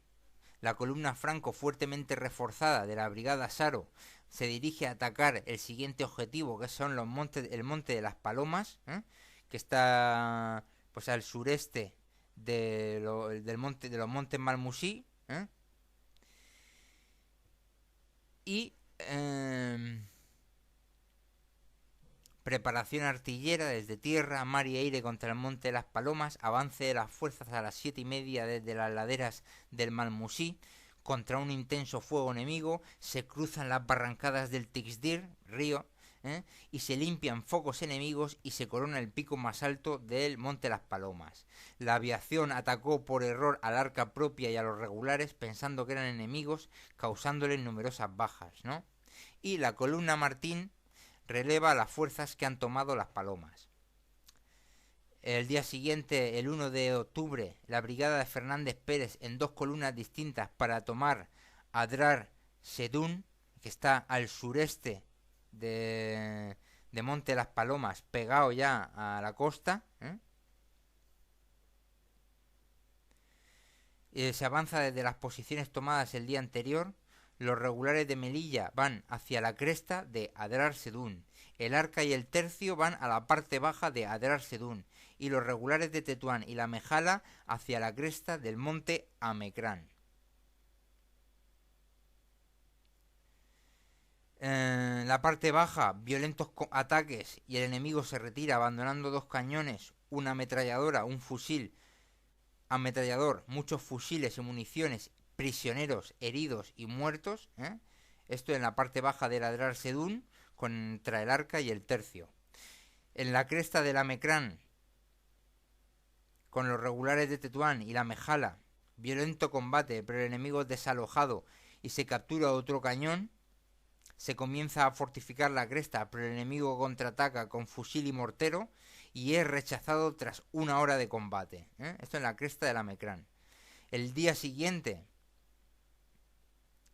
la columna Franco, fuertemente reforzada de la brigada Saro, se dirige a atacar el siguiente objetivo, que son el monte de las Palomas, que está pues al sureste de los montes Malmusí, y preparación artillera desde tierra, mar y aire contra el monte de las Palomas, avance de las fuerzas a las 7:30 desde las laderas del Malmusí contra un intenso fuego enemigo, se cruzan las barrancadas del Tixdir, río, y se limpian focos enemigos y se corona el pico más alto del monte de las Palomas. La aviación atacó por error al arca propia y a los regulares pensando que eran enemigos, causándoles numerosas bajas, ¿no? Y la columna Martín releva a las fuerzas que han tomado las Palomas. El día siguiente, el 1 de octubre, la brigada de Fernández Pérez en 2 columnas distintas para tomar Adrar Sedún, que está al sureste de Monte de las Palomas, pegado ya a la costa. Se avanza desde las posiciones tomadas el día anterior. Los regulares de Melilla van hacia la cresta de Adrar Sedún. El Arca y el Tercio van a la parte baja de Adrar Sedún. Y los regulares de Tetuán y la Mejala hacia la cresta del monte Amecrán. En la parte baja, violentos ataques y el enemigo se retira abandonando 2 cañones, una ametralladora, un fusil ametrallador, muchos fusiles y municiones, prisioneros, heridos y muertos. Esto en la parte baja del Adrar Sedún contra el Arca y el Tercio. En la cresta del Amecrán, con los regulares de Tetuán y la Mejala, violento combate, pero el enemigo es desalojado y se captura otro cañón. Se comienza a fortificar la cresta, pero el enemigo contraataca con fusil y mortero y es rechazado tras 1 hora de combate. Esto en la cresta del Amecrán. El día siguiente,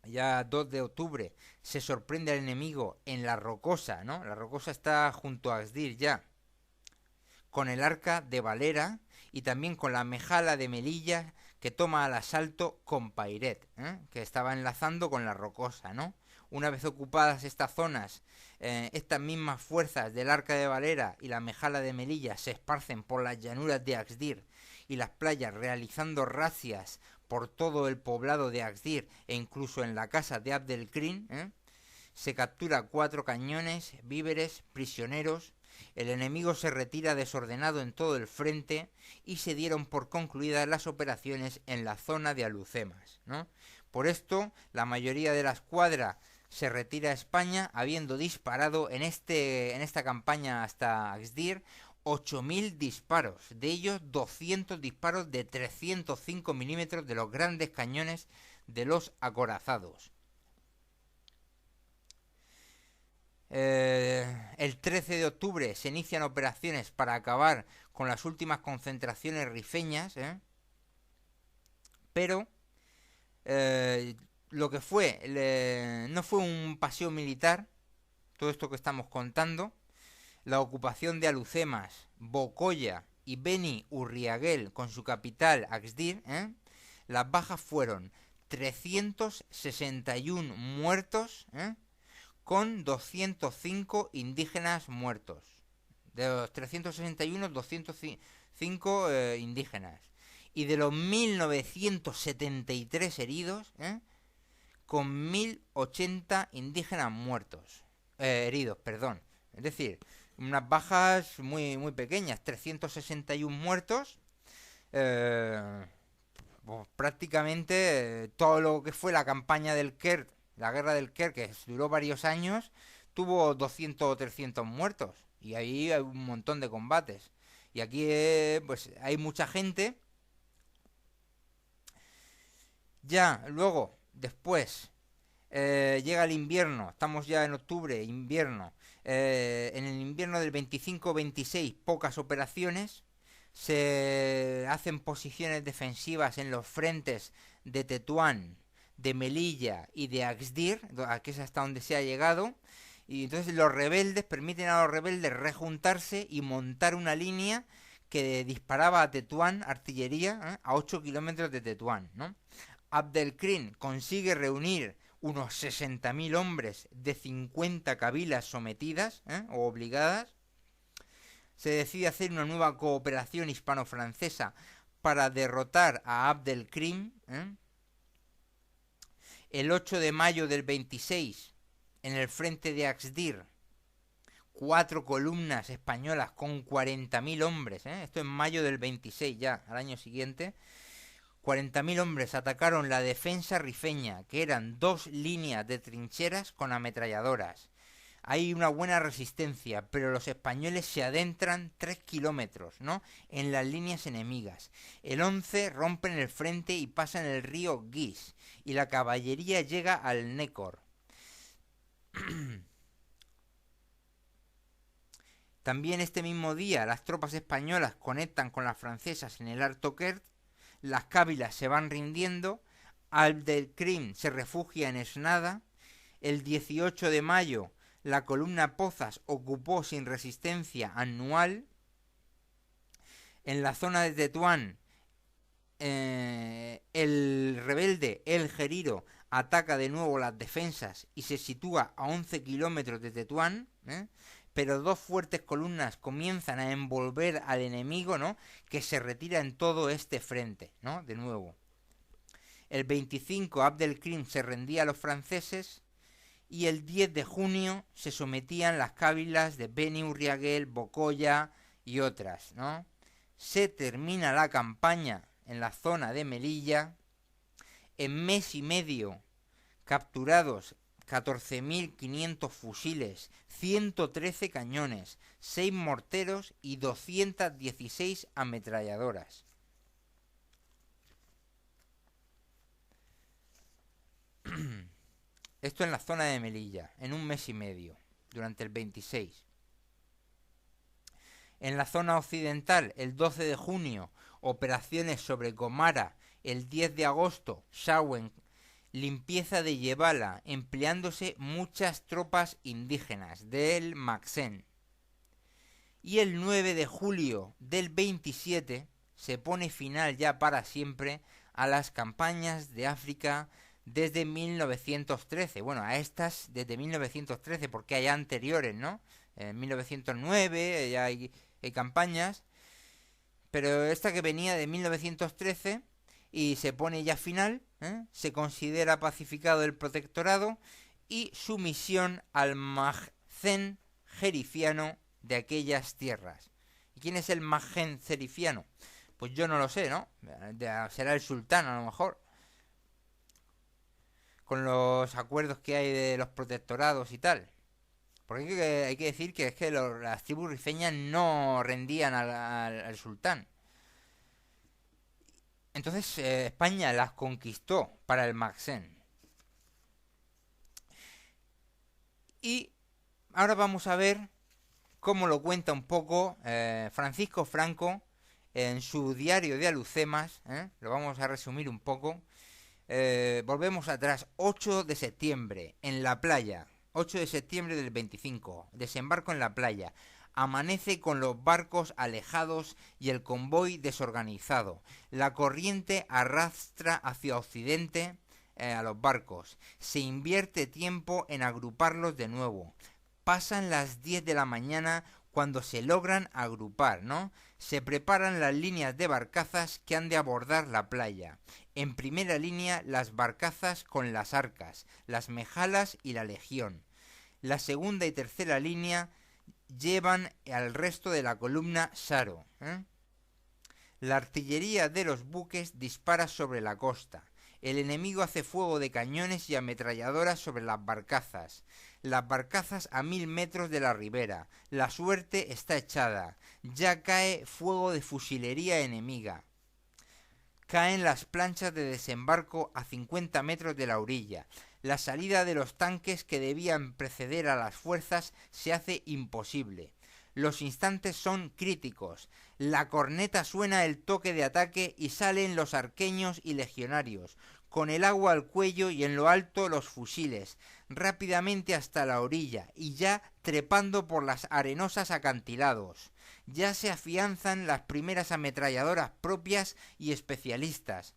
ya 2 de octubre, se sorprende al enemigo en la Rocosa, ¿no? La Rocosa está junto a Axdir ya, con el Arca de Valera y también con la Mejala de Melilla, que toma al asalto con Pairet, que estaba enlazando con la Rocosa, ¿no? Una vez ocupadas estas zonas, estas mismas fuerzas del Arca de Valera y la Mejala de Melilla se esparcen por las llanuras de Axdir y las playas, realizando razias por todo el poblado de Axdir e incluso en la casa de Abdelkrim. Se captura 4 cañones, víveres, prisioneros. El enemigo se retira desordenado en todo el frente y se dieron por concluidas las operaciones en la zona de Alucemas, ¿no? Por esto, la mayoría de la escuadra se retira a España, habiendo disparado en esta campaña hasta Axdir 8.000 disparos, de ellos 200 disparos de 305 milímetros de los grandes cañones de los acorazados. El 13 de octubre se inician operaciones para acabar con las últimas concentraciones rifeñas, pero lo que no fue un paseo militar, todo esto que estamos contando. La ocupación de Alucemas, Bocoya y Beni Urriaguel con su capital Axdir, las bajas fueron 361 muertos, con 205 indígenas muertos. De los 361, 205 indígenas. Y de los 1973 heridos, con 1080 indígenas muertos. Heridos, perdón. Es decir, unas bajas muy, muy pequeñas. 361 muertos. Pues prácticamente todo lo que fue la campaña del Kert, la guerra del Kert, que duró varios años, tuvo 200 o 300 muertos. Y ahí hay un montón de combates. Y aquí pues hay mucha gente. Ya, luego, después, llega el invierno. Estamos ya en octubre, invierno. En el invierno del 25-26, pocas operaciones. Se hacen posiciones defensivas en los frentes de Tetuán, de Melilla y de Axdir, que es hasta donde se ha llegado. Y entonces los rebeldes permiten a los rebeldes rejuntarse y montar una línea que disparaba a Tetuán, artillería, a 8 kilómetros de Tetuán, ¿no? Abdelkrim consigue reunir unos 60.000 hombres de 50 cabilas sometidas, o obligadas. Se decide hacer una nueva cooperación hispano-francesa para derrotar a Abdelkrim. El 8 de mayo del 26, en el frente de Axdir, 4 columnas españolas con 40.000 hombres. Esto en mayo del 26 ya, al año siguiente. 40.000 hombres atacaron la defensa rifeña, que eran 2 líneas de trincheras con ametralladoras. Hay una buena resistencia, pero los españoles se adentran 3 kilómetros, ¿no?, en las líneas enemigas. El 11 rompen el frente y pasan el río Guis, y la caballería llega al Nécor. También este mismo día las tropas españolas conectan con las francesas en el Alto Kert. Las cávilas se van rindiendo. Abdelkrim se refugia en Esnada. El 18 de mayo la columna Pozas ocupó sin resistencia Anual. En la zona de Tetuán, el rebelde El Geriro ataca de nuevo las defensas y se sitúa a 11 kilómetros de Tetuán, pero dos fuertes columnas comienzan a envolver al enemigo, ¿no? Que se retira en todo este frente, ¿no? De nuevo. El 25 Abdelkrim se rendía a los franceses y el 10 de junio se sometían las cábilas de Beni Urriagel, Bocoya y otras, ¿no? Se termina la campaña en la zona de Melilla. En mes y medio capturados 14.500 fusiles, 113 cañones, 6 morteros y 216 ametralladoras. Esto en la zona de Melilla, en un mes y medio, durante el 26. En la zona occidental, el 12 de junio, operaciones sobre Gomara. El 10 de agosto, Sauen, limpieza de Yebala, empleándose muchas tropas indígenas del Maxén. Y el 9 de julio del 27 se pone final ya para siempre a las campañas de África desde 1913. Bueno, a estas desde 1913, porque hay anteriores, ¿no? En 1909 ya hay campañas, pero esta que venía de 1913 y se pone ya final, se considera pacificado el protectorado y sumisión al Mahzen jerifiano de aquellas tierras. ¿Y quién es el Mahzen jerifiano? Pues yo no lo sé, ¿no? Será el sultán a lo mejor, con los acuerdos que hay de los protectorados y tal. Porque hay que decir que es que las tribus rifeñas no rendían al sultán. Entonces España las conquistó para el Maxén. Y ahora vamos a ver cómo lo cuenta un poco Francisco Franco en su diario de Alucemas. Lo vamos a resumir un poco. Volvemos atrás, 8 de septiembre, en la playa. 8 de septiembre del 25, desembarco en la playa. Amanece con los barcos alejados y el convoy desorganizado. La corriente arrastra hacia occidente a los barcos. Se invierte tiempo en agruparlos de nuevo. Pasan las 10 de la mañana cuando se logran agrupar, ¿no? Se preparan las líneas de barcazas que han de abordar la playa. En primera línea las barcazas con las arcas, las mejalas y la legión. La segunda y tercera línea llevan al resto de la columna Saro. La artillería de los buques dispara sobre la costa. El enemigo hace fuego de cañones y ametralladoras sobre las barcazas. Las barcazas a 1000 metros de la ribera. La suerte está echada. Ya cae fuego de fusilería enemiga. Caen las planchas de desembarco a 50 metros de la orilla. La salida de los tanques que debían preceder a las fuerzas se hace imposible. Los instantes son críticos. La corneta suena el toque de ataque y salen los arqueños y legionarios, con el agua al cuello y en lo alto los fusiles, rápidamente hasta la orilla y ya trepando por las arenosas acantilados. Ya se afianzan las primeras ametralladoras propias y especialistas.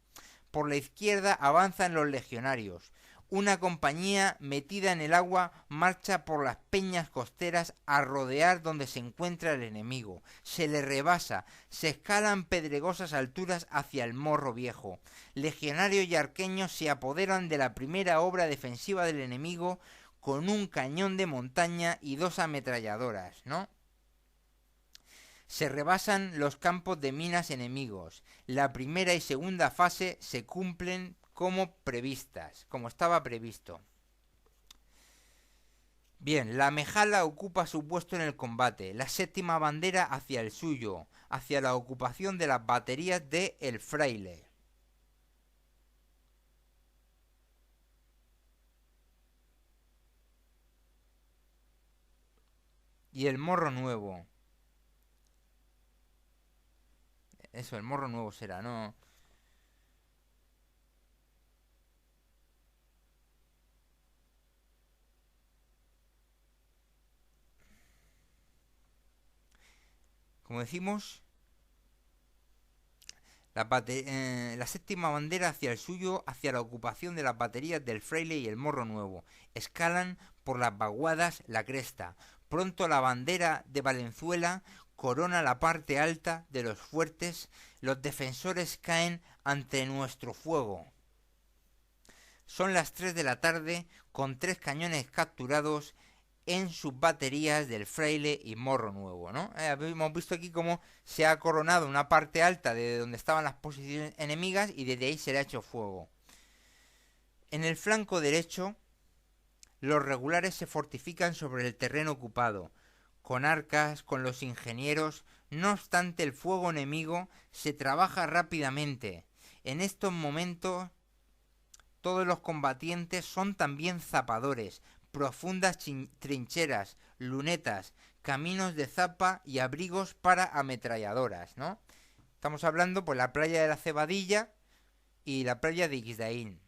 Por la izquierda avanzan los legionarios. Una compañía metida en el agua marcha por las peñas costeras a rodear donde se encuentra el enemigo. Se le rebasa, se escalan pedregosas alturas hacia el Morro Viejo. Legionarios y arqueños se apoderan de la primera obra defensiva del enemigo con un cañón de montaña y 2 ametralladoras, ¿no? Se rebasan los campos de minas enemigos. La primera y segunda fase se cumplen como previstas, como estaba previsto. Bien, la Mejala ocupa su puesto en el combate, la séptima bandera hacia el suyo, hacia la ocupación de las baterías de El Fraile. Y el Morro Nuevo. Eso, el Morro Nuevo será, ¿no? Como decimos, La séptima bandera hacia el suyo, hacia la ocupación de las baterías del Fraile y el Morro Nuevo. Escalan por las vaguadas la cresta. Pronto la bandera de Valenzuela corona la parte alta de los fuertes. Los defensores caen ante nuestro fuego. Son las 3 de la tarde, con 3 cañones capturados en sus baterías del Fraile y Morro Nuevo, ¿no? Hemos visto aquí cómo se ha coronado una parte alta de donde estaban las posiciones enemigas y desde ahí se le ha hecho fuego. En el flanco derecho, los regulares se fortifican sobre el terreno ocupado, con arcas, con los ingenieros. No obstante, el fuego enemigo se trabaja rápidamente. En estos momentos, todos los combatientes son también zapadores, profundas trincheras, lunetas, caminos de zapa y abrigos para ametralladoras, ¿no? Estamos hablando por la playa de la Cebadilla y la playa de Ixdaín.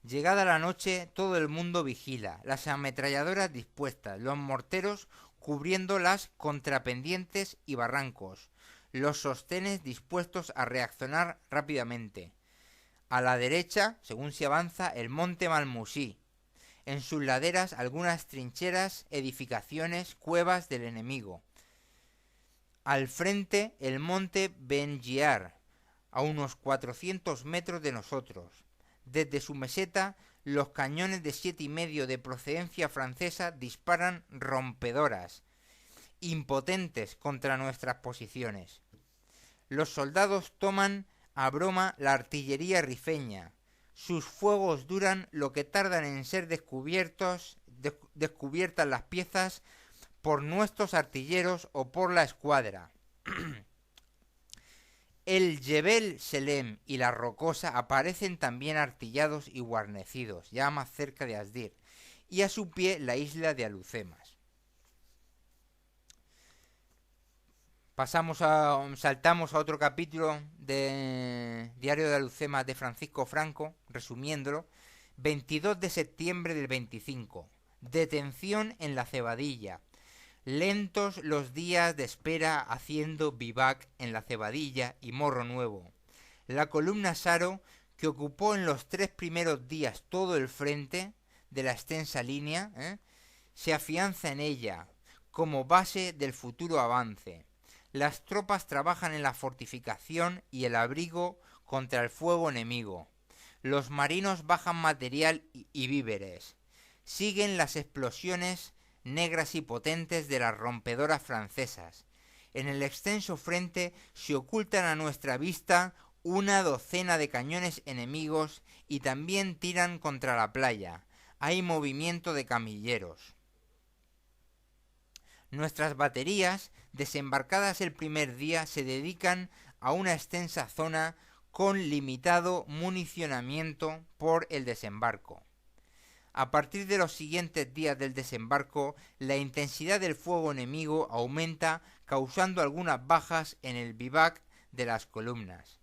Llegada la noche, todo el mundo vigila, las ametralladoras dispuestas, los morteros cubriendo las contrapendientes y barrancos, los sostenes dispuestos a reaccionar rápidamente. A la derecha, según se avanza, el monte Malmusí. En sus laderas algunas trincheras, edificaciones, cuevas del enemigo. Al frente el monte Bengiar, a unos 400 metros de nosotros. Desde su meseta, los cañones de 7,5 de procedencia francesa disparan rompedoras, impotentes contra nuestras posiciones. Los soldados toman a broma la artillería rifeña. Sus fuegos duran lo que tardan en ser descubiertas las piezas por nuestros artilleros o por la escuadra. El Jebel Selem y la Rocosa aparecen también artillados y guarnecidos, ya más cerca de Asdir, y a su pie la isla de Alucemas. Saltamos a otro capítulo de Diario de Alucemas de Francisco Franco, resumiéndolo. 22 de septiembre del 25. Detención en la Cebadilla. Lentos los días de espera haciendo vivac en la Cebadilla y Morro Nuevo. La columna Saro, que ocupó en los 3 primeros días todo el frente de la extensa línea, se afianza en ella como base del futuro avance. Las tropas trabajan en la fortificación y el abrigo contra el fuego enemigo. Los marinos bajan material y víveres. Siguen las explosiones negras y potentes de las rompedoras francesas. En el extenso frente se ocultan a nuestra vista una docena de cañones enemigos y también tiran contra la playa. Hay movimiento de camilleros. Nuestras baterías, desembarcadas el primer día, se dedican a una extensa zona con limitado municionamiento por el desembarco. A partir de los siguientes días del desembarco, la intensidad del fuego enemigo aumenta, causando algunas bajas en el vivac de las columnas.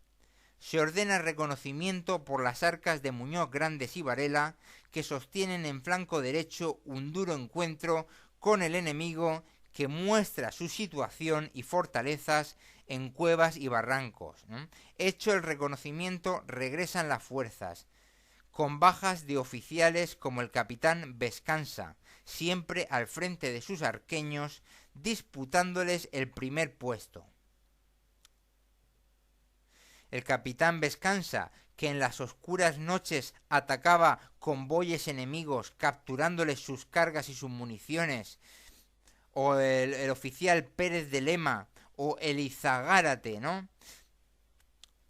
Se ordena reconocimiento por las arcas de Muñoz Grandes y Varela, que sostienen en flanco derecho un duro encuentro con el enemigo, que muestra su situación y fortalezas en cuevas y barrancos. Hecho el reconocimiento, regresan las fuerzas, con bajas de oficiales como el capitán Vescansa, siempre al frente de sus arqueños, disputándoles el primer puesto. El capitán Vescansa, que en las oscuras noches atacaba convoyes enemigos, capturándoles sus cargas y sus municiones, o el oficial Pérez de Lema, o Elizagárate, ¿no?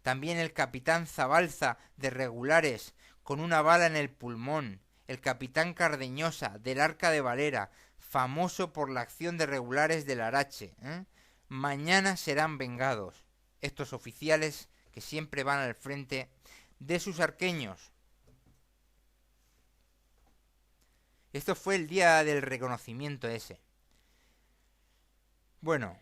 También el capitán Zabalza, de regulares, con una bala en el pulmón. El capitán Cardeñosa, del Arca de Valera, famoso por la acción de regulares del Arache. Mañana serán vengados estos oficiales que siempre van al frente de sus arqueños. Esto fue el día del reconocimiento ese. Bueno,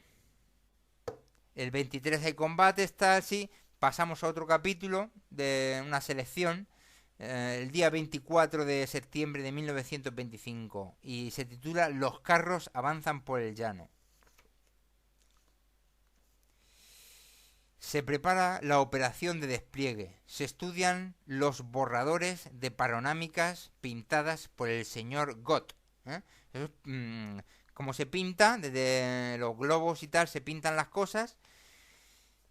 el 23 hay combate, está así. Pasamos a otro capítulo de una selección, el día 24 de septiembre de 1925, y se titula Los carros avanzan por el llano. Se prepara la operación de despliegue. Se estudian los borradores de panorámicas pintadas por el señor Gott. ¿Eh? Eso es, como se pinta, desde los globos y tal, se pintan las cosas.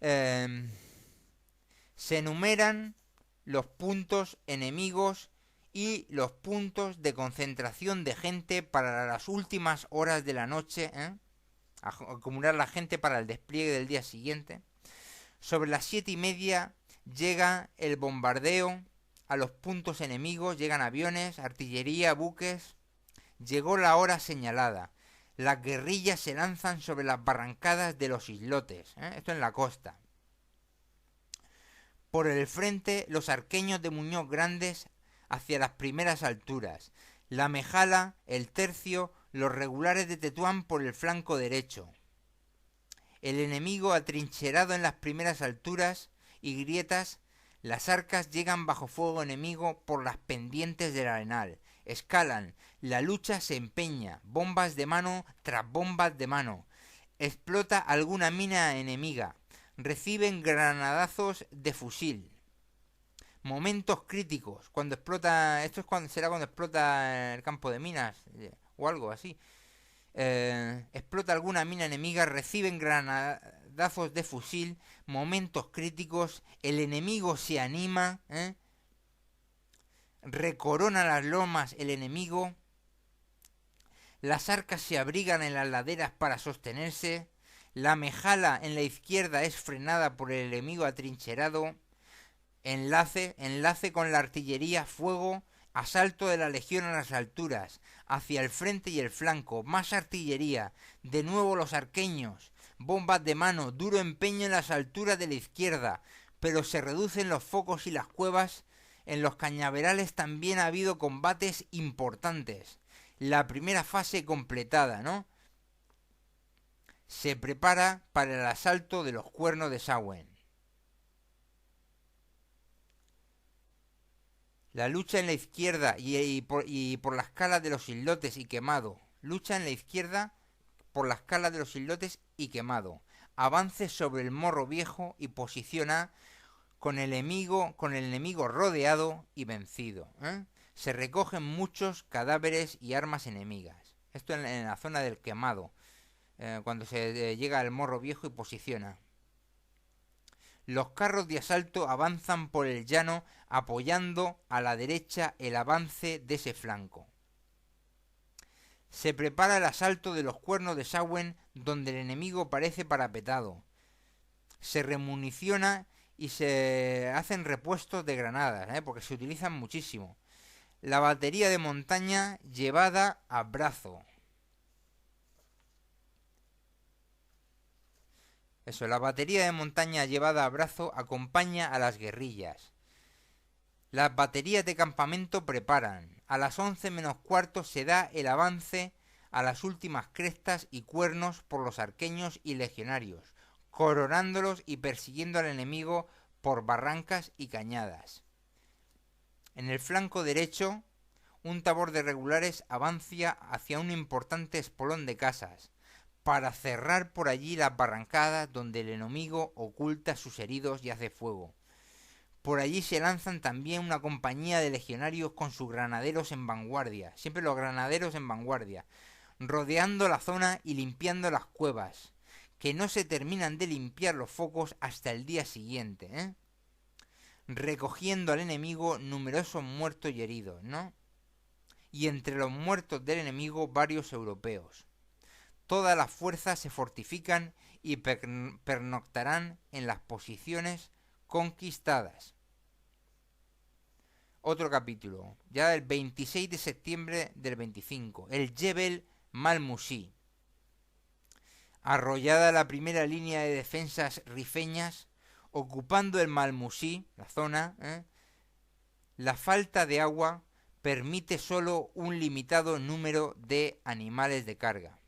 Eh, Se enumeran los puntos enemigos y los puntos de concentración de gente para las últimas horas de la noche, acumular la gente para el despliegue del día siguiente. Sobre las 7:30 llega el bombardeo a los puntos enemigos, llegan aviones, artillería, buques. Llegó la hora señalada. Las guerrillas se lanzan sobre las barrancadas de los islotes, esto en la costa. Por el frente, los arqueños de Muñoz Grandes hacia las primeras alturas, la Mejala, el Tercio, los regulares de Tetuán por el flanco derecho. El enemigo atrincherado en las primeras alturas y grietas, las arcas llegan bajo fuego enemigo por las pendientes del Arenal. Escalan, la lucha se empeña, bombas de mano tras bombas de mano. Explota alguna mina enemiga. Reciben granadazos de fusil. Momentos críticos, cuando explota, esto es será cuando explota el campo de minas o algo así. Explota alguna mina enemiga, reciben granadazos de fusil, momentos críticos, el enemigo se anima, recorona las lomas el enemigo, las arcas se abrigan en las laderas para sostenerse, la Mejala en la izquierda es frenada por el enemigo atrincherado, enlace con la artillería, fuego, asalto de la legión a las alturas, hacia el frente y el flanco, más artillería, de nuevo los arqueños, bombas de mano, duro empeño en las alturas de la izquierda, pero se reducen los focos y las cuevas. En los cañaverales también ha habido combates importantes. La primera fase completada, ¿no? Se prepara para el asalto de los Cuernos de Sauen. La lucha en la izquierda y por las calas de los islotes y Quemado. Lucha en la izquierda por las calas de los islotes y Quemado. Avance sobre el Morro Viejo y posiciona con el enemigo rodeado y vencido. Se recogen muchos cadáveres y armas enemigas. Esto en la zona del Quemado, cuando se llega al Morro Viejo y posiciona. Los carros de asalto avanzan por el llano apoyando a la derecha el avance de ese flanco. Se prepara el asalto de los Cuernos de Sauen donde el enemigo parece parapetado. Se remuniciona y se hacen repuestos de granadas, porque se utilizan muchísimo. La batería de montaña llevada a brazo. Eso, la batería de montaña llevada a brazo acompaña a las guerrillas. Las baterías de campamento preparan. A las 11 menos cuarto se da el avance a las últimas crestas y cuernos por los arqueños y legionarios, coronándolos y persiguiendo al enemigo por barrancas y cañadas. En el flanco derecho, un tabor de regulares avanza hacia un importante espolón de casas, para cerrar por allí las barrancadas donde el enemigo oculta sus heridos y hace fuego. Por allí se lanzan también una compañía de legionarios con sus granaderos en vanguardia, siempre los granaderos en vanguardia, rodeando la zona y limpiando las cuevas, que no se terminan de limpiar los focos hasta el día siguiente, recogiendo al enemigo numerosos muertos y heridos, ¿no? Y entre los muertos del enemigo varios europeos. Todas las fuerzas se fortifican y pernoctarán en las posiciones conquistadas. Otro capítulo, ya el 26 de septiembre del 25, el Jebel Malmusí. Arrollada la primera línea de defensas rifeñas, ocupando el Malmusí, la zona, la falta de agua permite solo un limitado número de animales de carga.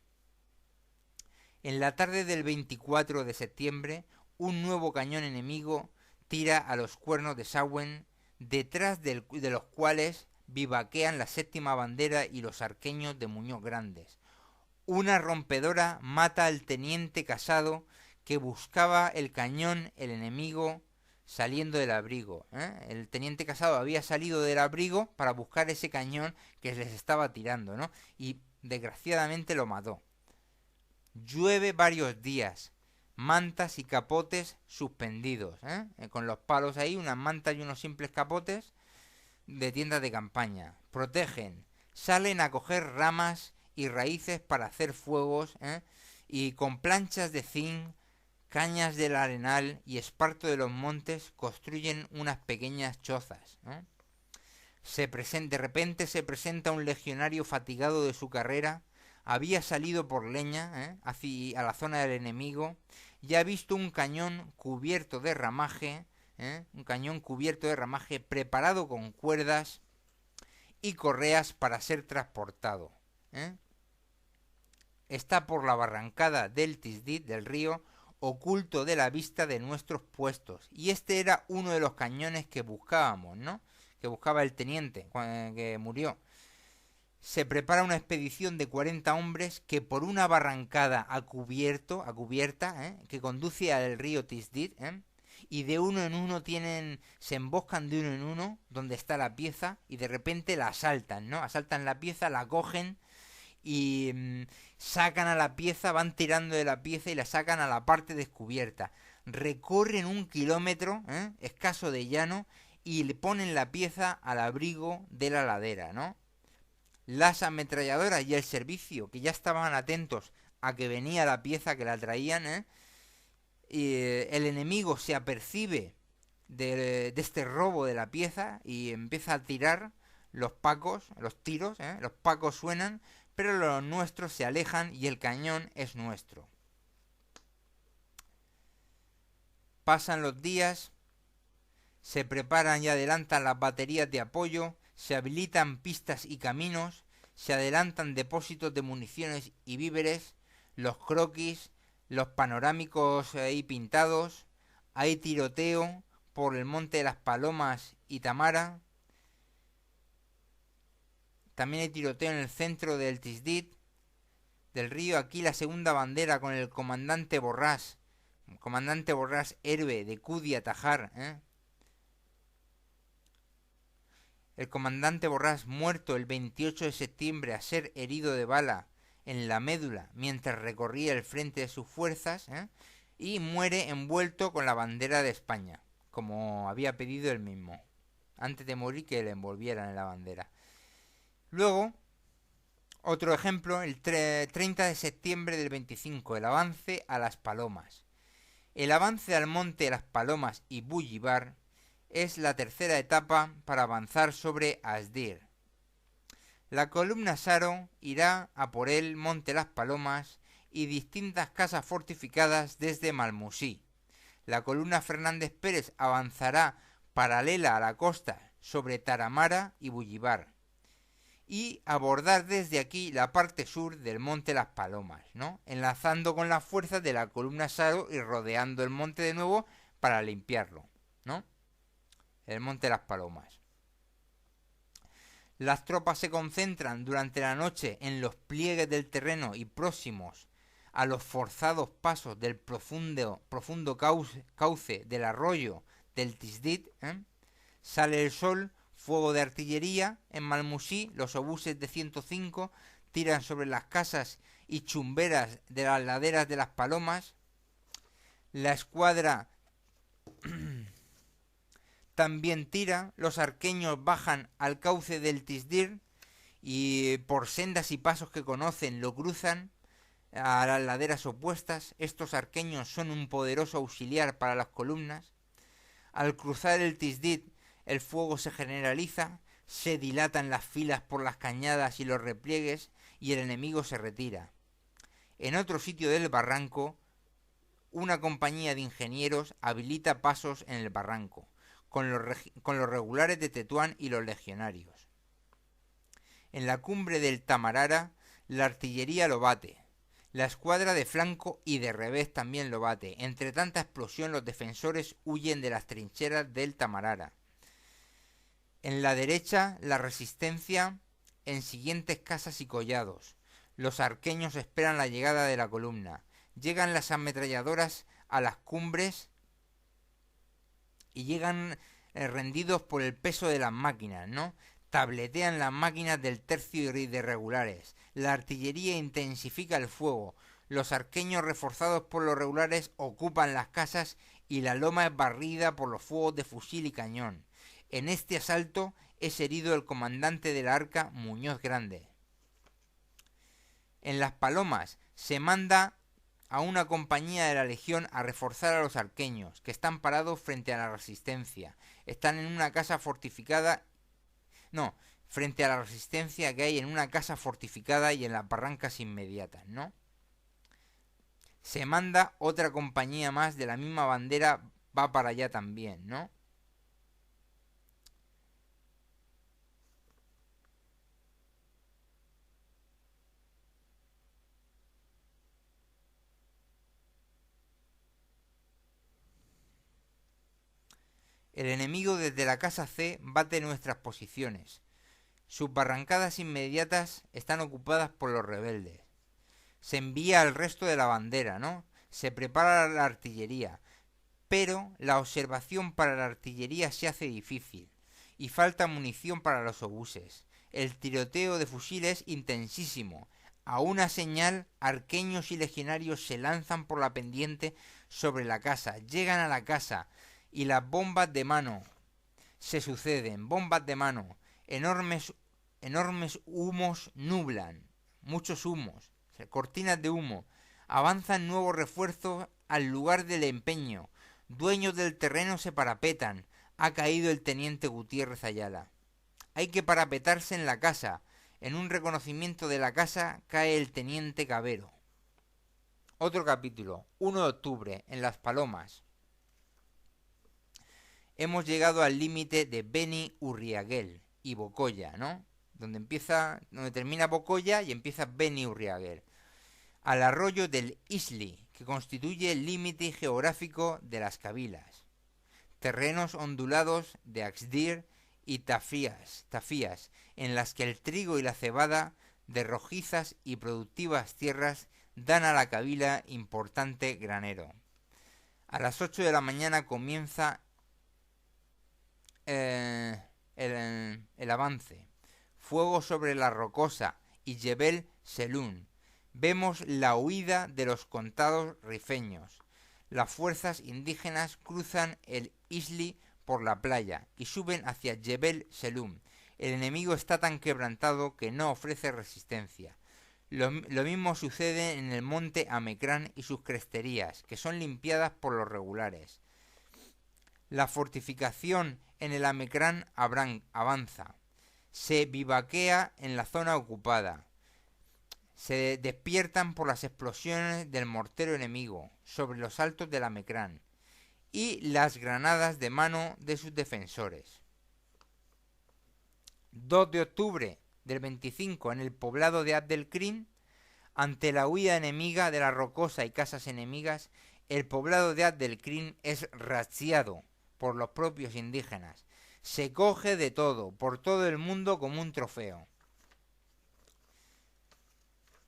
En la tarde del 24 de septiembre, un nuevo cañón enemigo tira a los Cuernos de Sauen, detrás de los cuales vivaquean la séptima bandera y los arqueños de Muñoz Grandes. Una rompedora mata al teniente Casado, que buscaba el cañón el enemigo saliendo del abrigo. El teniente Casado había salido del abrigo para buscar ese cañón que les estaba tirando, ¿no? Y desgraciadamente lo mató. Llueve varios días, mantas y capotes suspendidos, con los palos ahí, unas mantas y unos simples capotes de tiendas de campaña. Protegen, salen a coger ramas y raíces para hacer fuegos, y con planchas de zinc, cañas del arenal y esparto de los montes construyen unas pequeñas chozas. De repente se presenta un legionario fatigado de su carrera, había salido por leña hacia a la zona del enemigo y ha visto un cañón cubierto de ramaje, preparado con cuerdas y correas para ser transportado. Está por la barrancada del Tisdit, del río, oculto de la vista de nuestros puestos. Y este era uno de los cañones que buscábamos, ¿no? Que buscaba el teniente, que murió. Se prepara una expedición de 40 hombres que por una barrancada a cubierta, que conduce al río Tisdit, y de uno en uno se emboscan de uno en uno donde está la pieza y de repente la asaltan, ¿no? Asaltan la pieza, la cogen y sacan a la pieza, van tirando de la pieza y la sacan a la parte descubierta. Recorren 1 kilómetro, escaso de llano, y le ponen la pieza al abrigo de la ladera, ¿no? Las ametralladoras y el servicio, que ya estaban atentos a que venía la pieza, que la traían, y el enemigo se apercibe de este robo de la pieza y empieza a tirar los tiros, los pacos suenan, pero los nuestros se alejan y el cañón es nuestro. Pasan los días, se preparan y adelantan las baterías de apoyo, se habilitan pistas y caminos, se adelantan depósitos de municiones y víveres, los croquis, los panorámicos ahí pintados, hay tiroteo por el Monte de las Palomas y Tamara, también hay tiroteo en el centro del Tisdit, del río, aquí la segunda bandera con el comandante Borrás héroe de Cudia Tajar, El comandante Borrás muerto el 28 de septiembre a ser herido de bala en la médula mientras recorría el frente de sus fuerzas, y muere envuelto con la bandera de España, como había pedido él mismo, antes de morir que le envolvieran en la bandera. Luego, otro ejemplo, el 30 de septiembre del 25, el avance a Las Palomas. El avance al monte de Las Palomas y Bullibar es la tercera etapa para avanzar sobre Asdir. La columna Saro irá a por el monte Las Palomas y distintas casas fortificadas desde Malmusí. La columna Fernández Pérez avanzará paralela a la costa sobre Taramara y Bullibar y abordar desde aquí la parte sur del monte Las Palomas, ¿no? Enlazando con las fuerzas de la columna Saro y rodeando el monte de nuevo para limpiarlo, ¿no? El monte Las Palomas. Las tropas se concentran durante la noche en los pliegues del terreno y próximos a los forzados pasos del profundo cauce del arroyo del Tisdit. Sale el sol, fuego de artillería en Malmusí, los obuses de 105 tiran sobre las casas y chumberas de las laderas de Las Palomas. La escuadra también tira, los arqueños bajan al cauce del Tisdir y por sendas y pasos que conocen lo cruzan a las laderas opuestas. Estos arqueños son un poderoso auxiliar para las columnas. Al cruzar el Tisdit, el fuego se generaliza, se dilatan las filas por las cañadas y los repliegues y el enemigo se retira. En otro sitio del barranco, una compañía de ingenieros habilita pasos en el barranco, con los regulares de Tetuán y los legionarios. En la cumbre del Tamarara, la artillería lo bate. La escuadra de flanco y de revés también lo bate. Entre tanta explosión, los defensores huyen de las trincheras del Tamarara. En la derecha, la resistencia en siguientes casas y collados. Los arqueños esperan la llegada de la columna. Llegan las ametralladoras a las cumbres y llegan rendidos por el peso de las máquinas, ¿no? Tabletean las máquinas del tercio y de regulares. La artillería intensifica el fuego. Los arqueños reforzados por los regulares ocupan las casas y la loma es barrida por los fuegos de fusil y cañón. En este asalto es herido el comandante de la Arca, Muñoz Grande. En Las Palomas se manda a una compañía de la Legión a reforzar a los arqueños, que están parados frente a la resistencia. Están en una casa fortificada... No, frente a la resistencia que hay en una casa fortificada y en las barrancas inmediatas, ¿no? Se manda otra compañía más de la misma bandera, va para allá también, ¿no? El enemigo desde la casa C bate nuestras posiciones. Sus barrancadas inmediatas están ocupadas por los rebeldes. Se envía al resto de la bandera, ¿no? Se prepara la artillería, pero la observación para la artillería se hace difícil y falta munición para los obuses. El tiroteo de fusiles es intensísimo. A una señal, arqueños y legionarios se lanzan por la pendiente sobre la casa, llegan a la casa y las bombas de mano se suceden, bombas de mano, enormes humos nublan, muchos humos, cortinas de humo, avanzan nuevos refuerzos al lugar del empeño, dueños del terreno se parapetan, ha caído el teniente Gutiérrez Ayala. Hay que parapetarse en la casa, en un reconocimiento de la casa cae el teniente Cabero. Otro capítulo, 1 de octubre, en Las Palomas. Hemos llegado al límite de Beni Urriaguel y Bocoya, ¿no? Donde termina Bocoya y empieza Beni Urriaguel. Al arroyo del Isli, que constituye el límite geográfico de las Cabilas. Terrenos ondulados de Axdir y Tafías, en las que el trigo y la cebada de rojizas y productivas tierras dan a la Kabila importante granero. A las 8 de la mañana comienza el avance. Fuego sobre la Rocosa y Jebel Selún. Vemos la huida de los contados rifeños. Las fuerzas indígenas cruzan el Isli por la playa y suben hacia Jebel Selún. El enemigo está tan quebrantado que no ofrece resistencia. Lo mismo sucede en el monte Amecrán y sus cresterías, que son limpiadas por los regulares. La fortificación en el Amecrán avanza. Se vivaquea en la zona ocupada. Se despiertan por las explosiones del mortero enemigo sobre los altos del Amecrán y las granadas de mano de sus defensores. 2 de octubre del 25 en el poblado de Abdelkrim, ante la huida enemiga de la Rocosa y casas enemigas, el poblado de Abdelkrim es razziado por los propios indígenas. Se coge de todo, por todo el mundo como un trofeo.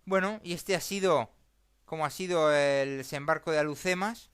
Bueno, y este ha sido como ha sido el desembarco de Alhucemas.